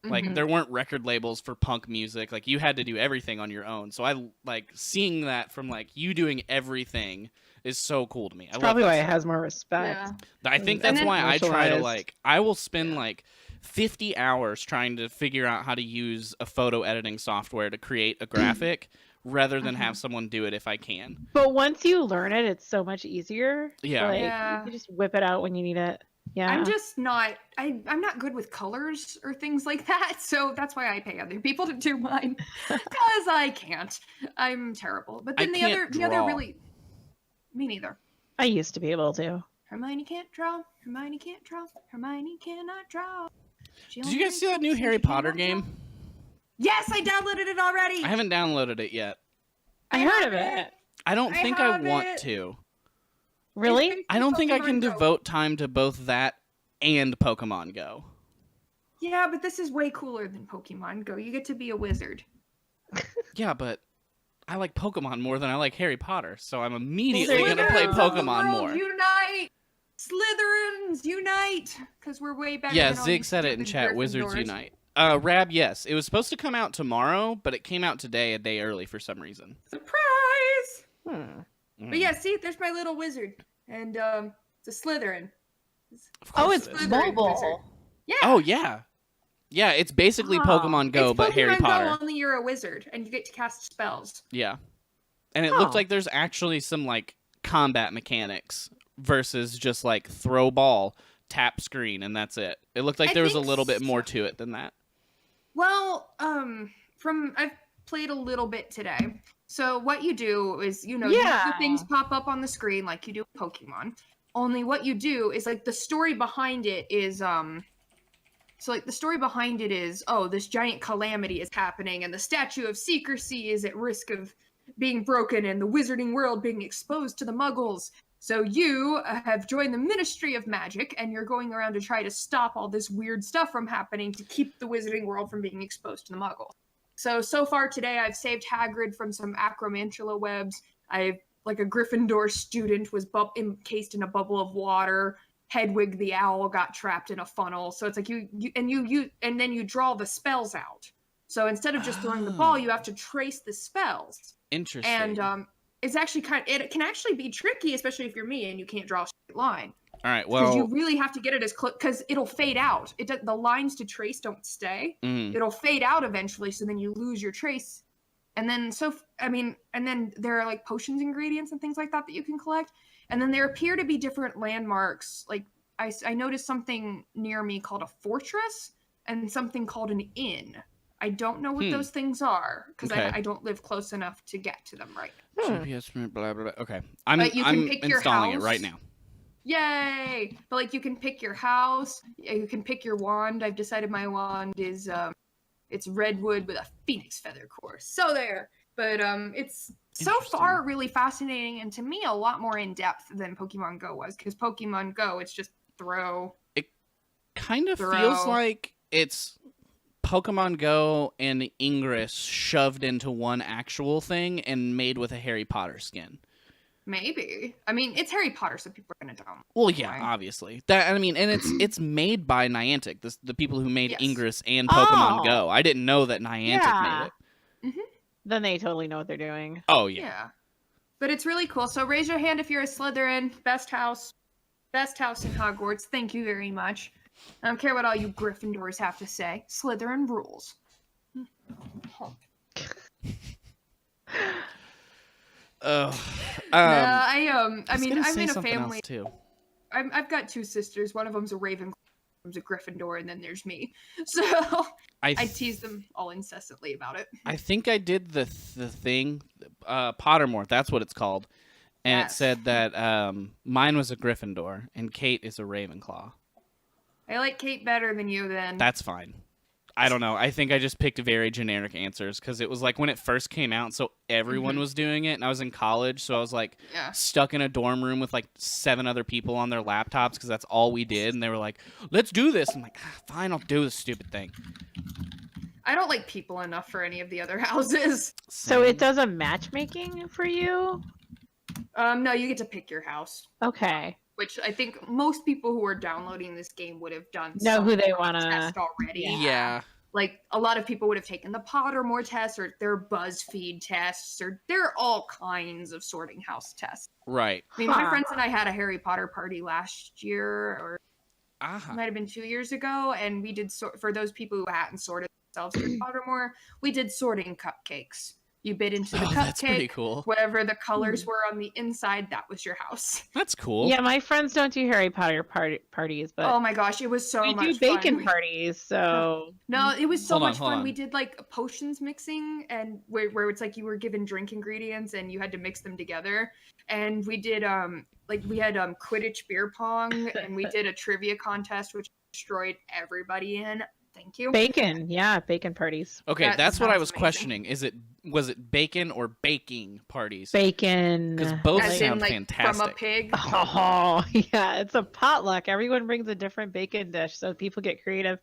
Like Mhm. there weren't record labels for punk music. Like you had to do everything on your own. So I like seeing that from like you doing everything is so cool to me. I love Probably that why it stuff. has more respect. Yeah. I think and that's then- why I try to Commercialized. like I will spend like 50 hours trying to figure out how to use a photo editing software to create a graphic rather than have someone do it if I can. But once you learn it, it's so much easier. Yeah. Like, Yeah. you can just whip it out when you need it. Yeah. I'm just not. I'm not good with colors or things like that. So that's why I pay other people to do mine because I can't. I'm terrible. But I then the can't other draw. really. Me neither. I used to be able to. Hermione can't draw. Hermione can't draw. Hermione cannot draw. Did you guys see that new Harry Potter game? Yes, I downloaded it already. I haven't downloaded it yet. I heard of it. I don't think I want it. to. Really? I don't think I can Pokemon Go. devote time to both that and Pokemon Go. Yeah, but this is way cooler than Pokemon Go. You get to be a wizard. Yeah, but I like Pokemon more than I like Harry Potter, so I'm immediately going to Slytherins play of the Pokemon world, more. Unite! Slytherins, unite! Because we're way better Yeah, than all Zig these said it in stupid chat, Wizards Gryffindors. Unite. Rab, yes. It was supposed to come out tomorrow, but it came out today a day early for some reason. Surprise! Hmm. But yeah, see, there's my little wizard. And it's a Slytherin. Of Oh, course it's it is. Slytherin mobile. wizard. Yeah. Oh, yeah. Yeah, it's basically Oh. Pokemon Go, It's but Harry Pokemon Go, Potter. only you're a wizard, and you get to cast spells. Yeah. And it Oh. looked like there's actually some, like, combat mechanics versus just, like, throw ball, tap screen, and that's it. It looked like I there was a think little bit so. more to it than that. Well, I've played a little bit today. So what you do is, the Yeah. things pop up on the screen like you do in Pokemon. Only what you do is, like, the story behind it is, the story behind it is, oh, this giant calamity is happening, and the Statue of Secrecy is at risk of being broken, and the wizarding world being exposed to the Muggles. So you have joined the Ministry of Magic, and you're going around to try to stop all this weird stuff from happening to keep the wizarding world from being exposed to the Muggles. So far today, I've saved Hagrid from some acromantula webs. A Gryffindor student was encased in a bubble of water. Hedwig the owl got trapped in a funnel. So it's like you and then you draw the spells out. So instead of just throwing the ball, you have to trace the spells. Interesting. And it's actually it can actually be tricky, especially if you're me and you can't draw a straight line. All right, Because you well... really have to get it as close, because it'll fade out. The lines to trace don't stay. Mm. It'll fade out eventually, so then you lose your trace. And then and then there are, like, potions ingredients and things like that you can collect. And then there appear to be different landmarks. Like, I noticed something near me called a fortress and something called an inn. I don't know what those things are, because Okay. I don't live close enough to get to them right Hmm. GPS, blah, blah, blah. Okay. I'm But you can pick your installing it house. right now. Yay! But, like, you can pick your house, you can pick your wand. I've decided my wand is it's redwood with a phoenix feather core. So there. But it's so Interesting. far really fascinating, and to me a lot more in depth than Pokemon Go was, because Pokemon Go, it's just throw. Kind of Throw. feels like it's Pokemon Go and Ingress shoved into one actual thing and made with a Harry Potter skin. Maybe. I mean, it's Harry Potter, so people are gonna download. Well, yeah, Right. obviously. And it's made by Niantic, the people who made Yes. Ingress and Pokemon Oh. Go. I didn't know that Niantic Yeah. made it. Then they totally know what they're doing. Oh yeah. Yeah. But it's really cool. So raise your hand if you're a Slytherin. Best house in Hogwarts. Thank you very much. I don't care what all you Gryffindors have to say. Slytherin rules. I mean, I'm in a family. Too. I've got two sisters. One of them's a Ravenclaw, one of them's a Gryffindor, and then there's me. So I tease them all incessantly about it. I think I did the thing, Pottermore. That's what it's called, and Yes. it said that mine was a Gryffindor and Kate is a Ravenclaw. I like Kate better than you then. That's fine. I don't know. I think I just picked very generic answers because it was like when it first came out, so everyone was doing it, and I was in college, so I was like Yeah. stuck in a dorm room with like 7 other people on their laptops because that's all we did, and they were like, "Let's do this." I'm like, "Fine, I'll do this stupid thing." I don't like people enough for any of the other houses. So it does a matchmaking for you? No, you get to pick your house, Okay. which I think most people who are downloading this game would have done. Know who some they sort of wanna- test already. Yeah. Like a lot of people would have taken the Pottermore test or their BuzzFeed tests, or there are all kinds of sorting house tests. Right. I mean, my Huh. friends and I had a Harry Potter party last year, or it Ah. might have been 2 years ago, and we did for those people who hadn't sorted themselves through Pottermore, we did sorting cupcakes. You bit into the Oh, that's pretty cupcake. cool. Whatever the colors were on the inside, that was your house. That's cool. Yeah, my friends don't do Harry Potter parties, but Oh my gosh, it was so we much do bacon fun. parties. So No, it was so Hold on, much hold fun. on. We did like potions mixing, and where it's like you were given drink ingredients and you had to mix them together. And we did we had Quidditch beer pong, and we did a trivia contest which destroyed everybody in. Thank you. bacon, yeah, bacon parties. Okay, That that's what I sounds was amazing. questioning. Was it bacon or baking parties? Bacon. Because both As sound in like fantastic. from a pig. Oh, yeah, it's a potluck. Everyone brings a different bacon dish, so people get creative.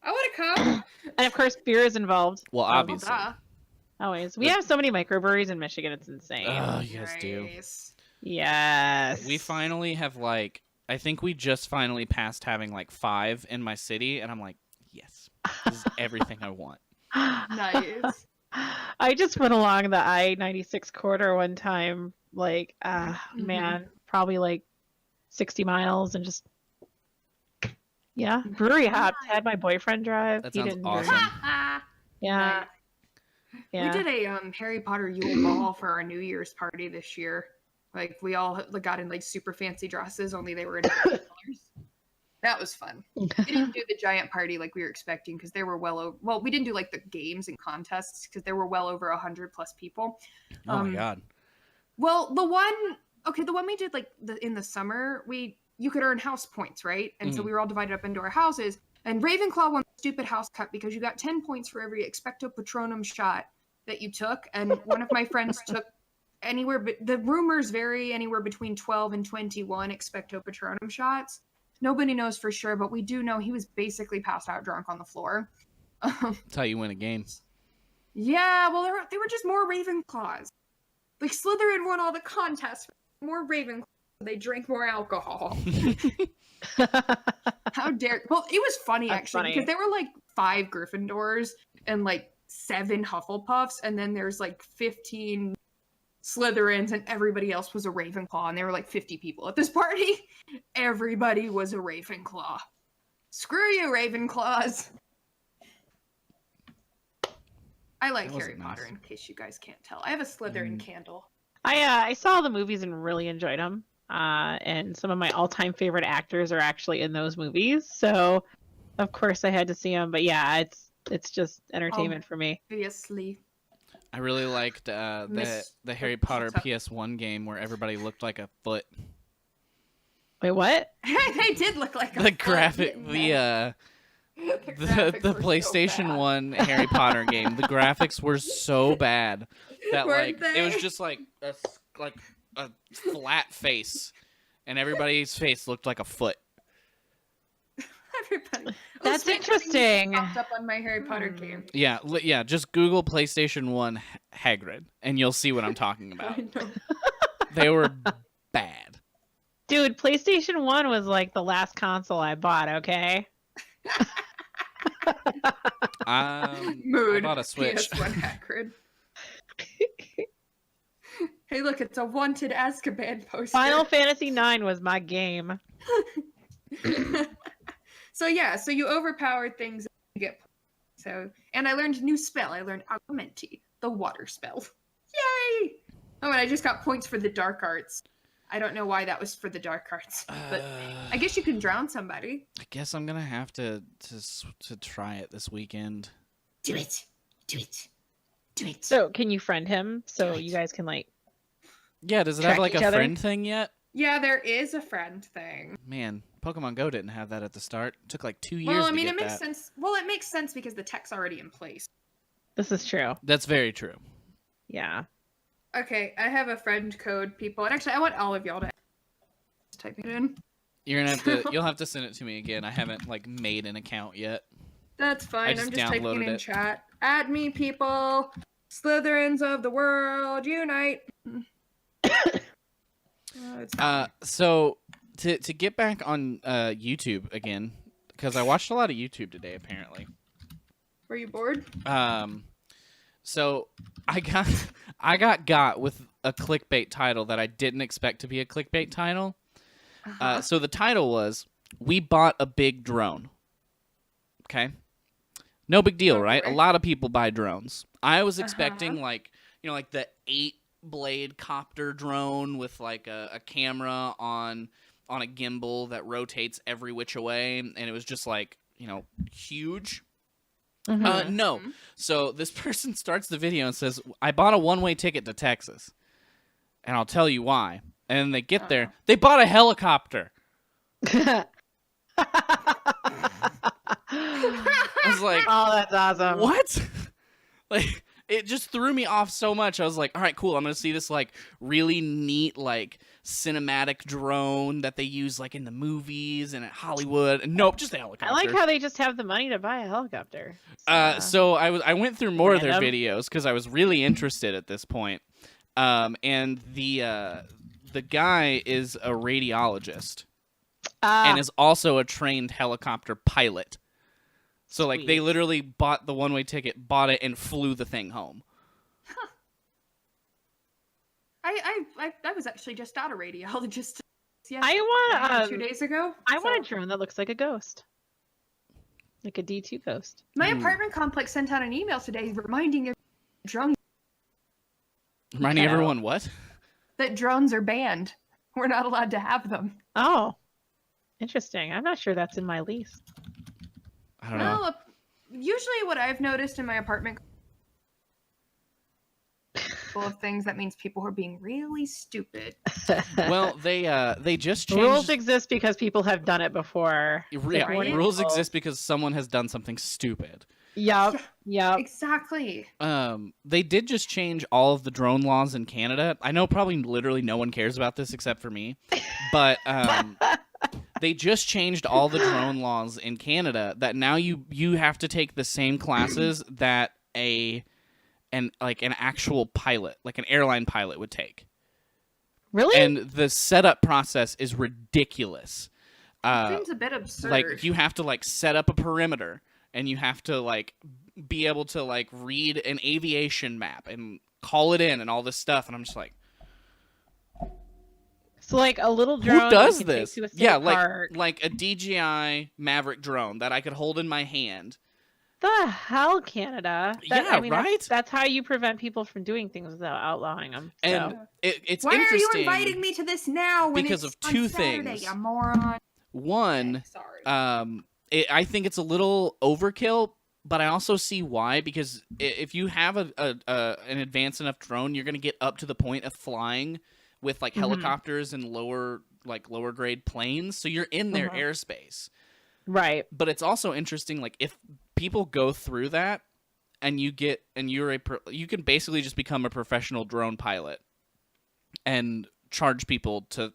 I want to come. And of course, beer is involved. Well, Well, obviously. duh. Always. We have so many microbreweries in Michigan, it's insane. Oh, you guys do. Nice. Yes. We finally have I think we just finally passed having 5 in my city, and I'm like, yes, this is everything I want. Nice. I just went along the I-96 corridor one time, man, probably 60 miles, and just, yeah, brewery hopped. Had my boyfriend drive. That He sounds didn't awesome. drink. Nice. Yeah. We did a Harry Potter Yule Ball for our New Year's party this year. We all got in super fancy dresses, only they were in colors. That was fun. We didn't do the giant party like we were expecting because there were we didn't do the games and contests because there were well over 100 plus people. Oh my god. Well, the one we did in the summer, you could earn house points, right? And so we were all divided up into our houses. And Ravenclaw won the stupid house cut because you got 10 points for every expecto patronum shot that you took. And one of my friends took the rumors vary anywhere between 12 and 21 expecto patronum shots. Nobody knows for sure, but we do know he was basically passed out drunk on the floor. That's how you win a game. Yeah, well, they were just more Ravenclaws. Slytherin won all the contests. More Ravenclaws. They drank more alcohol. How dare... Well, it was funny, actually, because there were 5 Gryffindors and 7 Hufflepuffs, and then there's 15 Slytherins, and everybody else was a Ravenclaw, and there were 50 people at this party. Everybody was a Ravenclaw. Screw you, Ravenclaws. I like Harry Potter, in case you guys can't tell. I have a Slytherin candle. I saw the movies and really enjoyed them. And some of my all-time favorite actors are actually in those movies. So, of course, I had to see them. But yeah, it's just entertainment for me. Obviously. I really liked the Harry Potter PS1 game where everybody looked like a foot. Wait, what? They did look like a The graphic, the PlayStation 1 Harry Potter game. The graphics were so bad that it was just a flat face, and everybody's face looked like a foot. Everybody. That's interesting. Popped up on my Harry Potter game. Yeah, yeah. Just Google PlayStation 1 Hagrid, and you'll see what I'm talking about. I know. They were bad. Dude, PlayStation 1 was the last console I bought, okay? Mood. I bought a Switch. PS1 Hagrid. Hey, look, it's a wanted Azkaban poster. Final Fantasy 9 was my game. So you overpowered things and you get points. And I learned a new spell. I learned Augmenti, the water spell. Yay! Oh, and I just got points for the dark arts. I don't know why that was for the dark arts, but I guess you can drown somebody. I guess I'm gonna have to try it this weekend. Do it. So, can you friend him so you guys can Yeah, does it track have each a other? friend thing yet? Yeah, there is a friend thing. Man, Pokemon Go didn't have that at the start. It took 2 years. Well, I to mean, get it makes that. sense. Well, it makes sense because the tech's already in place. This is true. That's very true. Yeah. Okay, I have a friend code, people. And actually, I want all of y'all to type it in. You're gonna have to. You'll have to send it to me again. I haven't made an account yet. That's fine. just I'm just typing downloaded it in it. chat. Add me, people. Slytherins of the world, unite. It's not So to get back on YouTube again, because I watched a lot of YouTube today. Apparently. Were you bored? So I got with a clickbait title that I didn't expect to be a clickbait title. So the title was, "We bought a big drone." Okay. No big deal, right? A Okay. lot of people buy drones. I was expecting like the 8-blade copter drone with like a camera on a gimbal that rotates every which way, and it was just like, huge. Mhm. No. So this person starts the video and says, I bought a one-way ticket to Texas, and I'll tell you why. And then they get there, they bought a helicopter. I was like, oh, that's awesome. what? Like, it just threw me off so much. I was like, all right, cool. I'm going to see this, like, really neat, like, cinematic drone that they use, like, in the movies and at Hollywood. And nope, just a helicopter. I like how they just have the money to buy a helicopter. So I went through more of their Random. videos because I was really interested at this point. And the guy is a radiologist and is also a trained helicopter pilot. So, like, they Sweet. literally bought the one-way ticket, bought it, and flew the thing home. I was actually just out a radiologist. Yeah, I want 2 days ago. I want a so- drone that looks like a ghost. Like a D2 ghost. My apartment complex sent out an email today reminding everyone drones Reminding Okay. everyone what? that drones are banned. We're not allowed to have them. Oh. Interesting. I'm not sure that's in my lease. I don't know. Well, usually what I've noticed in my apartment full of things, that means people are being really stupid. Well, they just changed. Rules exist because people have done it before. Yeah, Right? rules exist because someone has done something stupid. Yup. Yup. Exactly. They did just change all of the drone laws in Canada. I know probably literally no one cares about this except for me, but they just changed all the drone laws in Canada that now you have to take the same classes that an actual pilot, like an airline pilot would take. Really? And the setup process is ridiculous. Seems a bit absurd. Like, you have to, like, set up a perimeter, and you have to, like, be able to, like, read an aviation map and call it in and all this stuff. And I'm just like, So like a little drone. who that does you can take this? to a state Yeah, park. like a DJI Maverick drone that I could hold in my hand. The hell, Canada? Yeah, that's- right? That's how you prevent people from doing things without outlawing them. And it's Why are you interesting inviting me to this now? When because it's of two on Saturday, things. You moron. One, Sorry. I think it's a little overkill, but I also see why, because if you have an advanced enough drone, you're going to get up to the point of flying with like helicopters and lower grade planes, so you're in their airspace. Right. But it's also interesting, like, if people go through that and you can basically just become a professional drone pilot and charge people to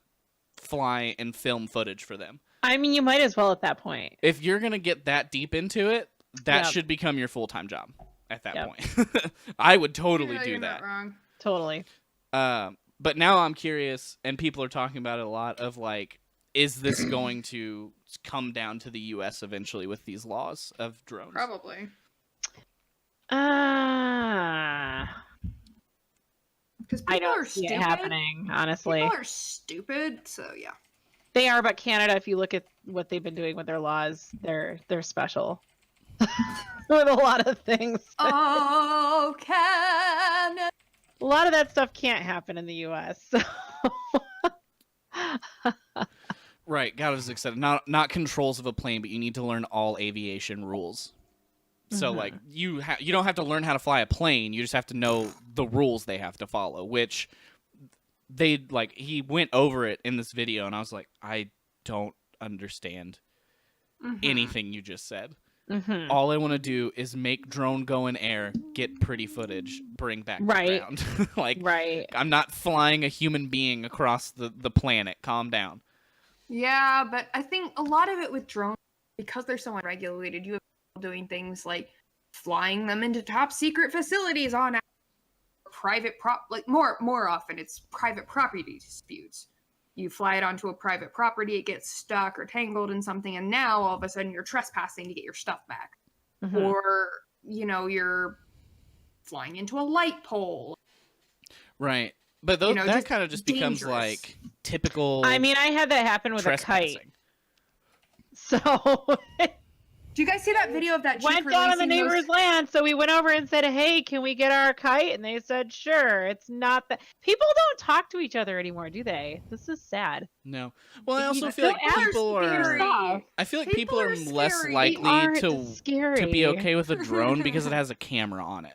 fly and film footage for them. I mean, you might as well at that point. If you're going to get that deep into it, that Yep. should become your full-time job at that Yep. point. I would totally Yeah, do you're that. not wrong. Totally. But now I'm curious, and people are talking about it a lot, of like, is this going to come down to the U.S. eventually with these laws of drones? Probably. Because I people are don't see stupid. it happening, honestly. People are stupid, so yeah. They are, but Canada, if you look at what they've been doing with their laws, they're special. With a lot of things. Oh, Canada. A lot of that stuff can't happen in the U.S. So. Right, God, I was excited. Not controls of a plane, but you need to learn all aviation rules. So, like, you don't have to learn how to fly a plane. You just have to know the rules they have to follow, which he went over it in this video, and I was like, I don't understand anything you just said. All I want to do is make drone go in air, get pretty footage, bring back to ground. Like, Right. I'm not flying a human being across the planet. Calm down. Yeah, but I think a lot of it with drones, because they're so unregulated, you have people doing things like flying them into top secret facilities on private more often it's private property disputes. You fly it onto a private property, it gets stuck or tangled in something, and now all of a sudden you're trespassing to get your stuff back. Or, you're flying into a light pole. Right. But that just kind of just becomes dangerous. like typical I mean, I had that happen with a kite. trespassing. So Do you guys see that video of that chick Went down on the releasing neighbor's those? land, so we went over and said, "Hey, can we get our kite?" And they said, "Sure." It's not that people don't talk to each other anymore, do they? This is sad. No. Well, I You also know, feel like don't ask people me are. stuff. I feel like People people are are less scary. likely Scary. to be okay with a drone because it has a camera on it.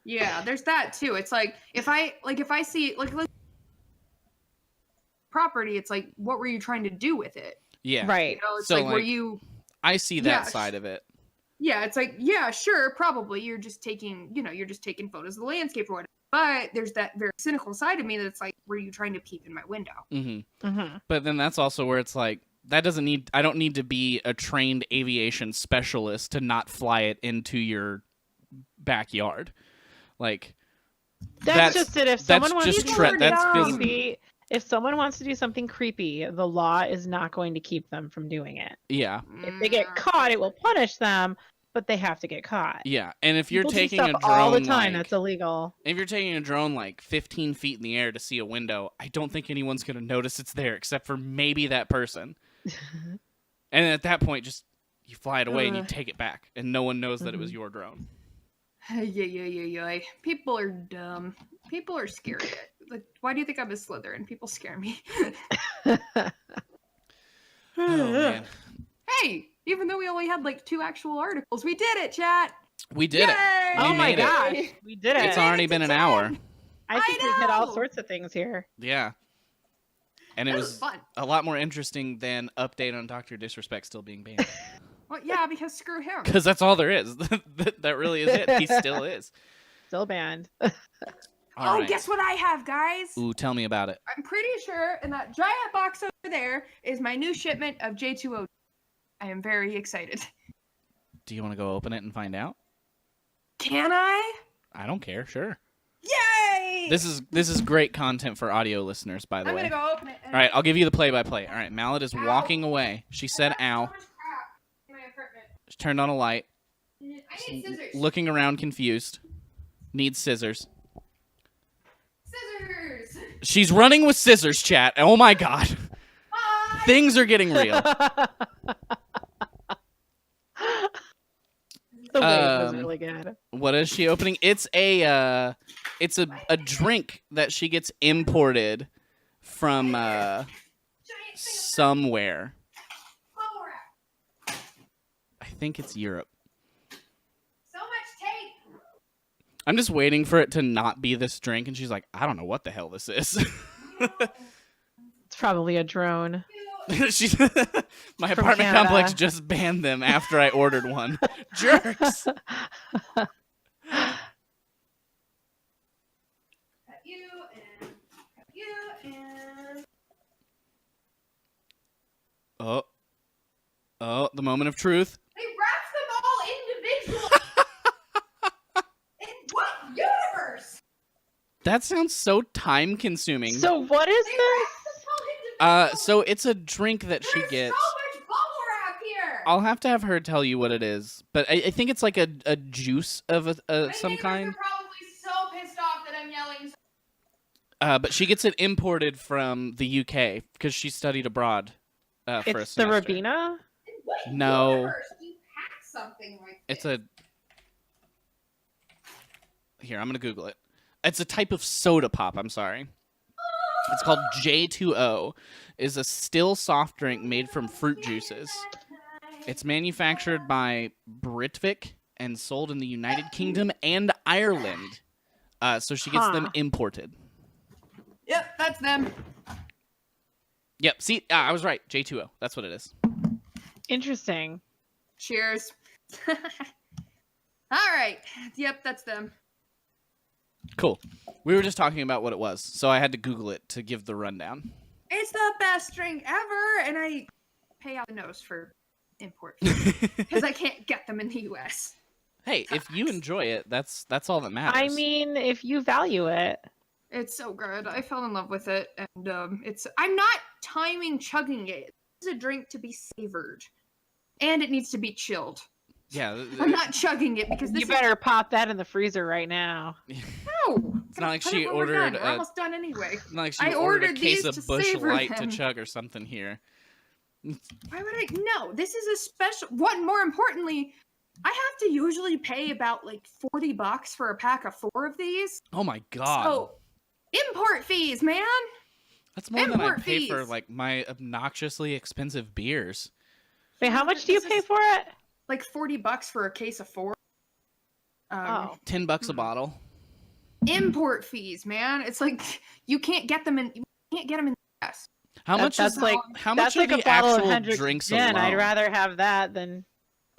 Yeah, there's that too. It's like if I see like property, it's like, what were you trying to do with it? Yeah. Right. You know, it's So, like, were like, you? I see that Yeah, side of it. Yeah, it's like, yeah, sure, probably you're just taking, you're just taking photos of the landscape or whatever. But there's that very cynical side of me that it's like, were you trying to peep in my window? Mm-hmm. But then that's also where it's like, I don't need to be a trained aviation specialist to not fly it into your backyard. Like, That's just it. If someone wants just to do tre- something that's phys- creepy, if someone wants to do something creepy, the law is not going to keep them from doing it. yeah. If they get caught, it will punish them, but they have to get caught. Yeah. And if you're People do taking a stuff drone all the time, like, that's illegal. if you're taking a drone like 15 feet in the air to see a window, I don't think anyone's going to notice it's there except for maybe that person. And at that point, just you fly it away and you take it back, and no one knows that it was your drone. Yeah. People are dumb. People are scary. Like, why do you think I'm a Slytherin? People scare me. Oh, man. Hey, even though we only had like 2 actual articles, we did it, chat. We did it. Yay! We Oh my made it. gosh, we did it. It's already been an hour. I think we hit all know! sorts of things here. Yeah. And it That was fun. a lot more interesting than update on Dr. Disrespect still being banned. Well, yeah, because screw him. Because that's all there is. That really is it. He still is. Still banned. All right. Guess what I have, guys? Ooh, tell me about it. I'm pretty sure in that giant box over there is my new shipment of J2O. I am very excited. Do you want to go open it and find out? Can I? I don't care. Sure. Yay! This is great content for audio listeners, by the I'm way. gonna go open it. All right, I'll give you the play-by-play. All right, Mallet is walking away. She said, I "Ow." have so much crap in my apartment. She turned on a light. I need scissors. Looking around, confused. Needs scissors. Scissors. She's running with scissors, chat. Oh my god. Bye. Things are getting real. The wave was Um, really good. What is she opening? It's a drink that she gets imported from Giant thing of somewhere. bubble wrap. I think it's Europe. So much tape. I'm just waiting for it to not be this drink, and she's like, I don't know what the hell this is. It's probably a drone. She's my From apartment Canada. complex just banned them after I ordered one. Jerks. Got you and got you and. Oh, the moment of truth. They wrapped them all individually. In what universe? That sounds so time consuming. So what is They this? wrapped them all individually. So it's a drink that she There's gets. so much bubble wrap here. I'll have to have her tell you what it is, but I think it's like a juice of My some neighbors kind. are probably so pissed off that I'm yelling. But she gets it imported from the UK because she studied abroad for a It's the semester. Rabina? In what No. universe do you pack something like It's this? Here, I'm gonna Google it. It's a type of soda pop. I'm sorry. It's called J2O. Is a still soft drink made from fruit juices. It's manufactured by Britvic and sold in the United Kingdom and Ireland. So she gets them Huh. imported. Yep, that's them. Yep. See, I was right. J2O. That's what it is. Interesting. Cheers. All right. Yep, that's them. Cool. We were just talking about what it was, so I had to Google it to give the rundown. It's the best drink ever, and I pay out the nose for import because I can't get them in the U.S. Hey, if you enjoy it, that's all that matters. I mean, if you value it. It's so good. I fell in love with it, and I'm not timing chugging it. It's a drink to be savored, and it needs to be chilled. yeah. I'm not chugging it because this You better pop that in the freezer right now. No. It's not like Put she it when we're ordered done. We're a- almost done anyway. It's not like she I ordered a ordered case these of to Bush savor Light to them. chug or something here. Why would I? No, this is a special. What more importantly, I have to usually pay about like $40 for a pack of 4 of these. Oh my god. So import fees, man. That's more than I import pay for fees. like my obnoxiously expensive beers. Wait, how much do you pay for it? Like $40 for a case of 4. Oh. $10 a bottle. Import fees, man. It's like you can't get them in the US. How much That's is like how that's much like are a the bottle of actual Hendrick's drinks gin. alone? I'd rather have that than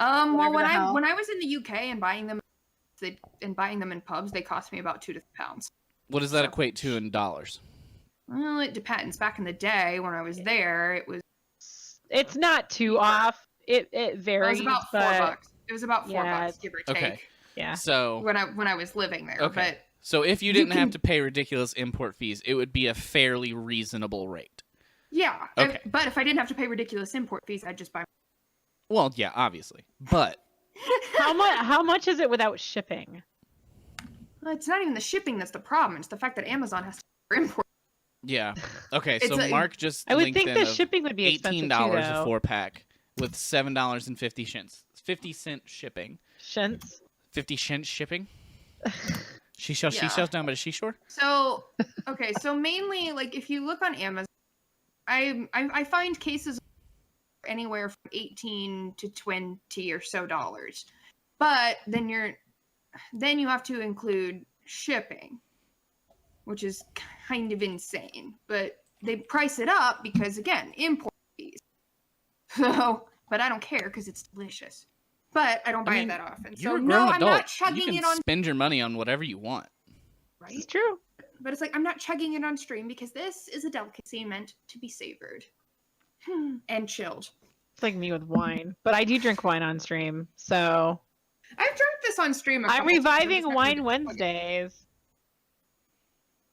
Well, whatever the hell. when I was in the UK and buying them in pubs, they cost me about £2 to £3. What does that So- equate to in dollars? Well, it depends. Back in the day when I was there, it was it's not too off. It it varies, was about but $4. It was about $4, Yeah, give or take, Okay. yeah. So when I was living there. okay. So if you you didn't have can- to pay ridiculous import fees, it would be a fairly reasonable rate. But yeah. Okay. But if I didn't have to pay ridiculous import fees, I'd just buy. Well, yeah, obviously. But How much is it without shipping? Well, it's not even the shipping that's the problem. It's the fact that Amazon has to import. yeah. Okay, It's so like- Mark just I would linked think in the of shipping would be expensive $18 too, a though. 4-pack with $7.50. 50-cent shipping. Shints. 50-cent shipping? Seashell Yeah. down by the seashore? So okay, so mainly like if you look on Amazon, I find cases anywhere from 18 to 20 or so dollars, but then you have to include shipping, which is kind of insane. But they price it up because again, import fees. So, but I don't care because it's delicious. But I don't buy mean, it that often. You're So a grown no, I'm adult. not You chugging can it on spend your money on whatever you want. right. It's true. But it's like I'm not chugging it on stream because this is a delicacy meant to be savored and chilled. It's like me with wine, but I do drink wine on stream, so I've drunk this on stream. I'm reviving Wine Wednesdays.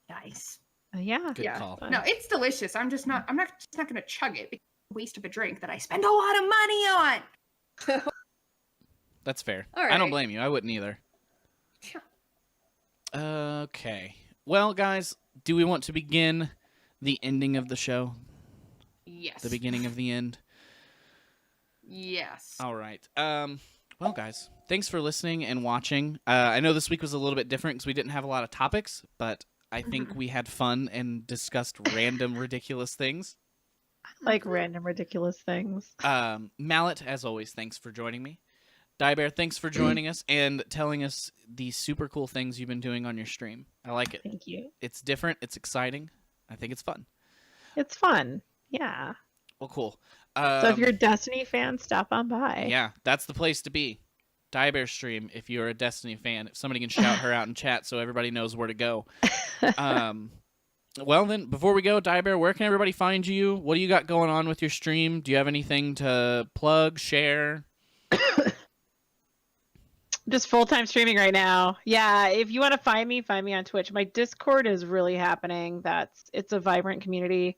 Nice. Yeah. Good Yeah. call. No, it's delicious. I'm just not going to chug it because it's a waste of a drink that I spend a lot of money on. That's fair. All I don't right. blame you. I wouldn't either. Yeah. Okay. Well, guys, do we want to begin the ending of the show? Yes. The beginning of the end? Yes. All right. Well, guys, thanks for listening and watching. I know this week was a little bit different because we didn't have a lot of topics, but I think we had fun and discussed random, ridiculous things. Like random ridiculous things. Mallet, as always, thanks for joining me. DiBear, thanks for joining us and telling us the super cool things you've been doing on your stream. I like it. Thank you. It's different. It's exciting. I think it's fun. It's fun. Yeah. Well, cool. So if you're a Destiny fan, stop on by. Yeah, that's the place to be. DiBear stream if you're a Destiny fan. If somebody can shout her out in chat so everybody knows where to go. Well, then, before we go, DiBear, where can everybody find you? What do you got going on with your stream? Do you have anything to plug, share? Just full-time streaming right now. Yeah, if you want to find me on Twitch. My Discord is really happening. It's a vibrant community.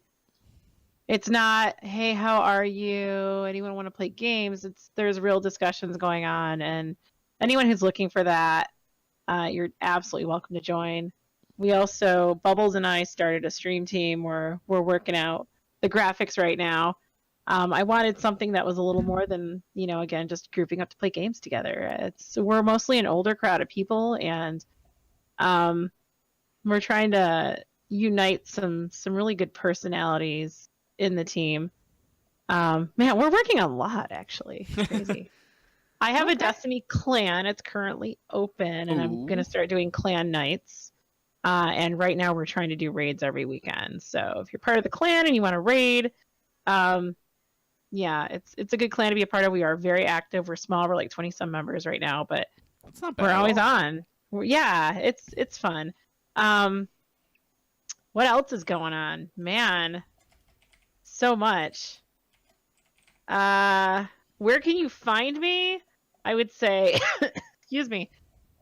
It's not, hey, how are you? Anyone want to play games? There's real discussions going on, and anyone who's looking for that, you're absolutely welcome to join. We also, Bubbles and I started a stream team where we're working out the graphics right now. I wanted something that was a little more than, again, just grouping up to play games together. We're mostly an older crowd of people, and we're trying to unite some really good personalities in the team. Man, we're working a lot, actually. It's crazy. I have a Okay. Destiny clan. It's currently open, and I'm Ooh. going to start doing clan nights. And right now we're trying to do raids every weekend. So if you're part of the clan and you want to raid, yeah, it's a good clan to be a part of. We are very active. We're small. We're like 20 some members right now, but That's not bad. we're at always all. on. Yeah, it's fun. What else is going on? Man, so much. Where can you find me? I would say, excuse me,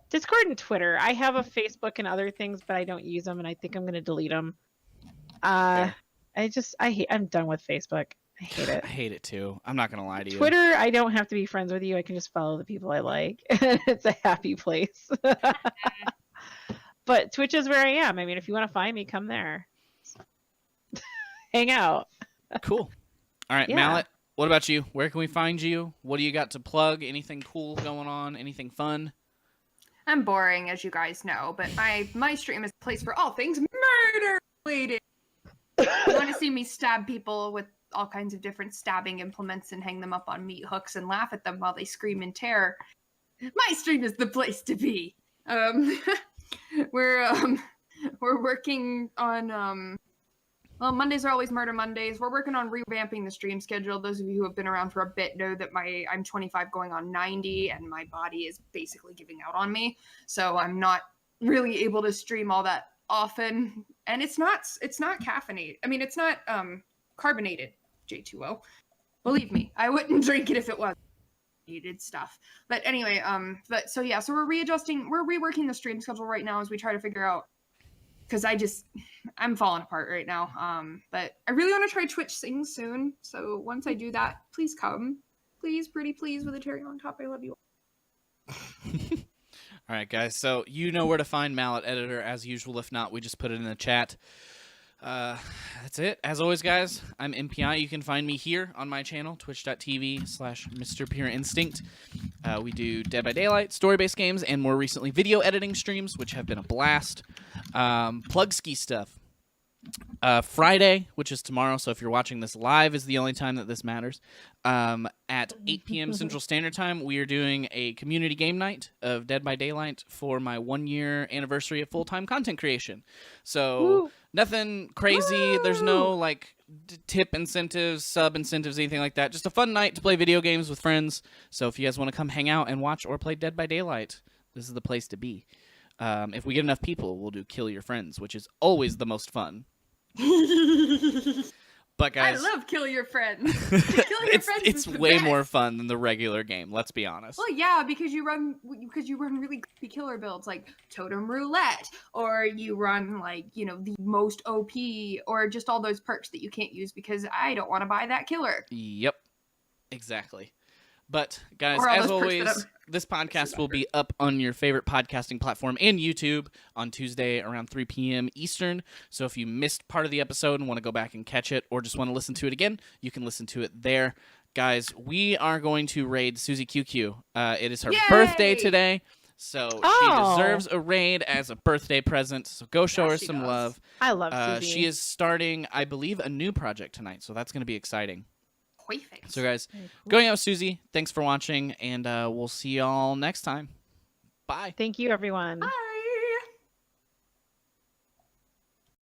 Discord and Twitter. I have a Facebook and other things, but I don't use them, and I think I'm going to delete them. Fair. I'm done with Facebook. I hate it. I hate it too. I'm not gonna lie to you. Twitter, I don't have to be friends with you. I can just follow the people I like. It's a happy place. But Twitch is where I am. I mean, if you want to find me, come there. Hang out. Cool. All right, Yeah. Mallet. what about you? Where can we find you? What do you got to plug? Anything cool going on? Anything fun? I'm boring, as you guys know, but my stream is a place for all things murder related. You want to see me stab people with all kinds of different stabbing implements and hang them up on meat hooks and laugh at them while they scream in terror? My stream is the place to be. We're working on well, Mondays are always Murder Mondays. We're working on revamping the stream schedule. Those of you who have been around for a bit know that I'm 25 going on 90 and my body is basically giving out on me. So I'm not really able to stream all that often. And it's not caffeinated. I mean, it's not carbonated, J2O. Believe me, I wouldn't drink it if it was needed stuff. But anyway, so we're reworking the stream schedule right now as we try to figure out, because I'm falling apart right now. But I really want to try Twitch Sing soon. So once I do that, please come. Please, pretty please, with a cherry on top. I love you. All right, guys. So you know where to find Mallet Editor as usual. If not, we just put it in the chat. That's it. As always, guys, I'm MPI. You can find me here on my channel, twitch.tv/Mr. Pure Instinct. We do Dead by Daylight, story-based games, and more recently video editing streams, which have been a blast. Plugski stuff. Friday, which is tomorrow, so if you're watching this live is the only time that this matters. At 8 p.m. Central Standard Time, we are doing a community game night of Dead by Daylight for my 1-year anniversary of full-time content creation. So Woo. nothing crazy. Woo. There's no like tip incentives, sub incentives, anything like that. Just a fun night to play video games with friends. So if you guys want to come hang out and watch or play Dead by Daylight, this is the place to be. If we get enough people, we'll do Kill Your Friends, which is always the most fun. But guys, I love Kill Your Friends. Kill Your Friends it's is the way best. more fun than the regular game. Let's be honest. Well, yeah, because you run really creepy killer builds like Totem Roulette, or you run like the most OP, or just all those perks that you can't use because I don't want to buy that killer. Yep, exactly. But guys, Or all as those perks that always, I'm- this podcast will be up on your favorite podcasting platform and YouTube on Tuesday around 3 p.m. Eastern. So if you missed part of the episode and want to go back and catch it, or just want to listen to it again, you can listen to it there. Guys, we are going to raid Susie QQ. It is her Yay! birthday today, so she Oh. deserves a raid as a birthday present. So go show Yeah, her she some does. love. I love Susie. She is starting, I believe, a new project tonight, so that's going to be exciting. Perfect. So guys, Very cool. going out with Susie, thanks for watching, and we'll see y'all next time. Bye. Thank you, everyone. Bye.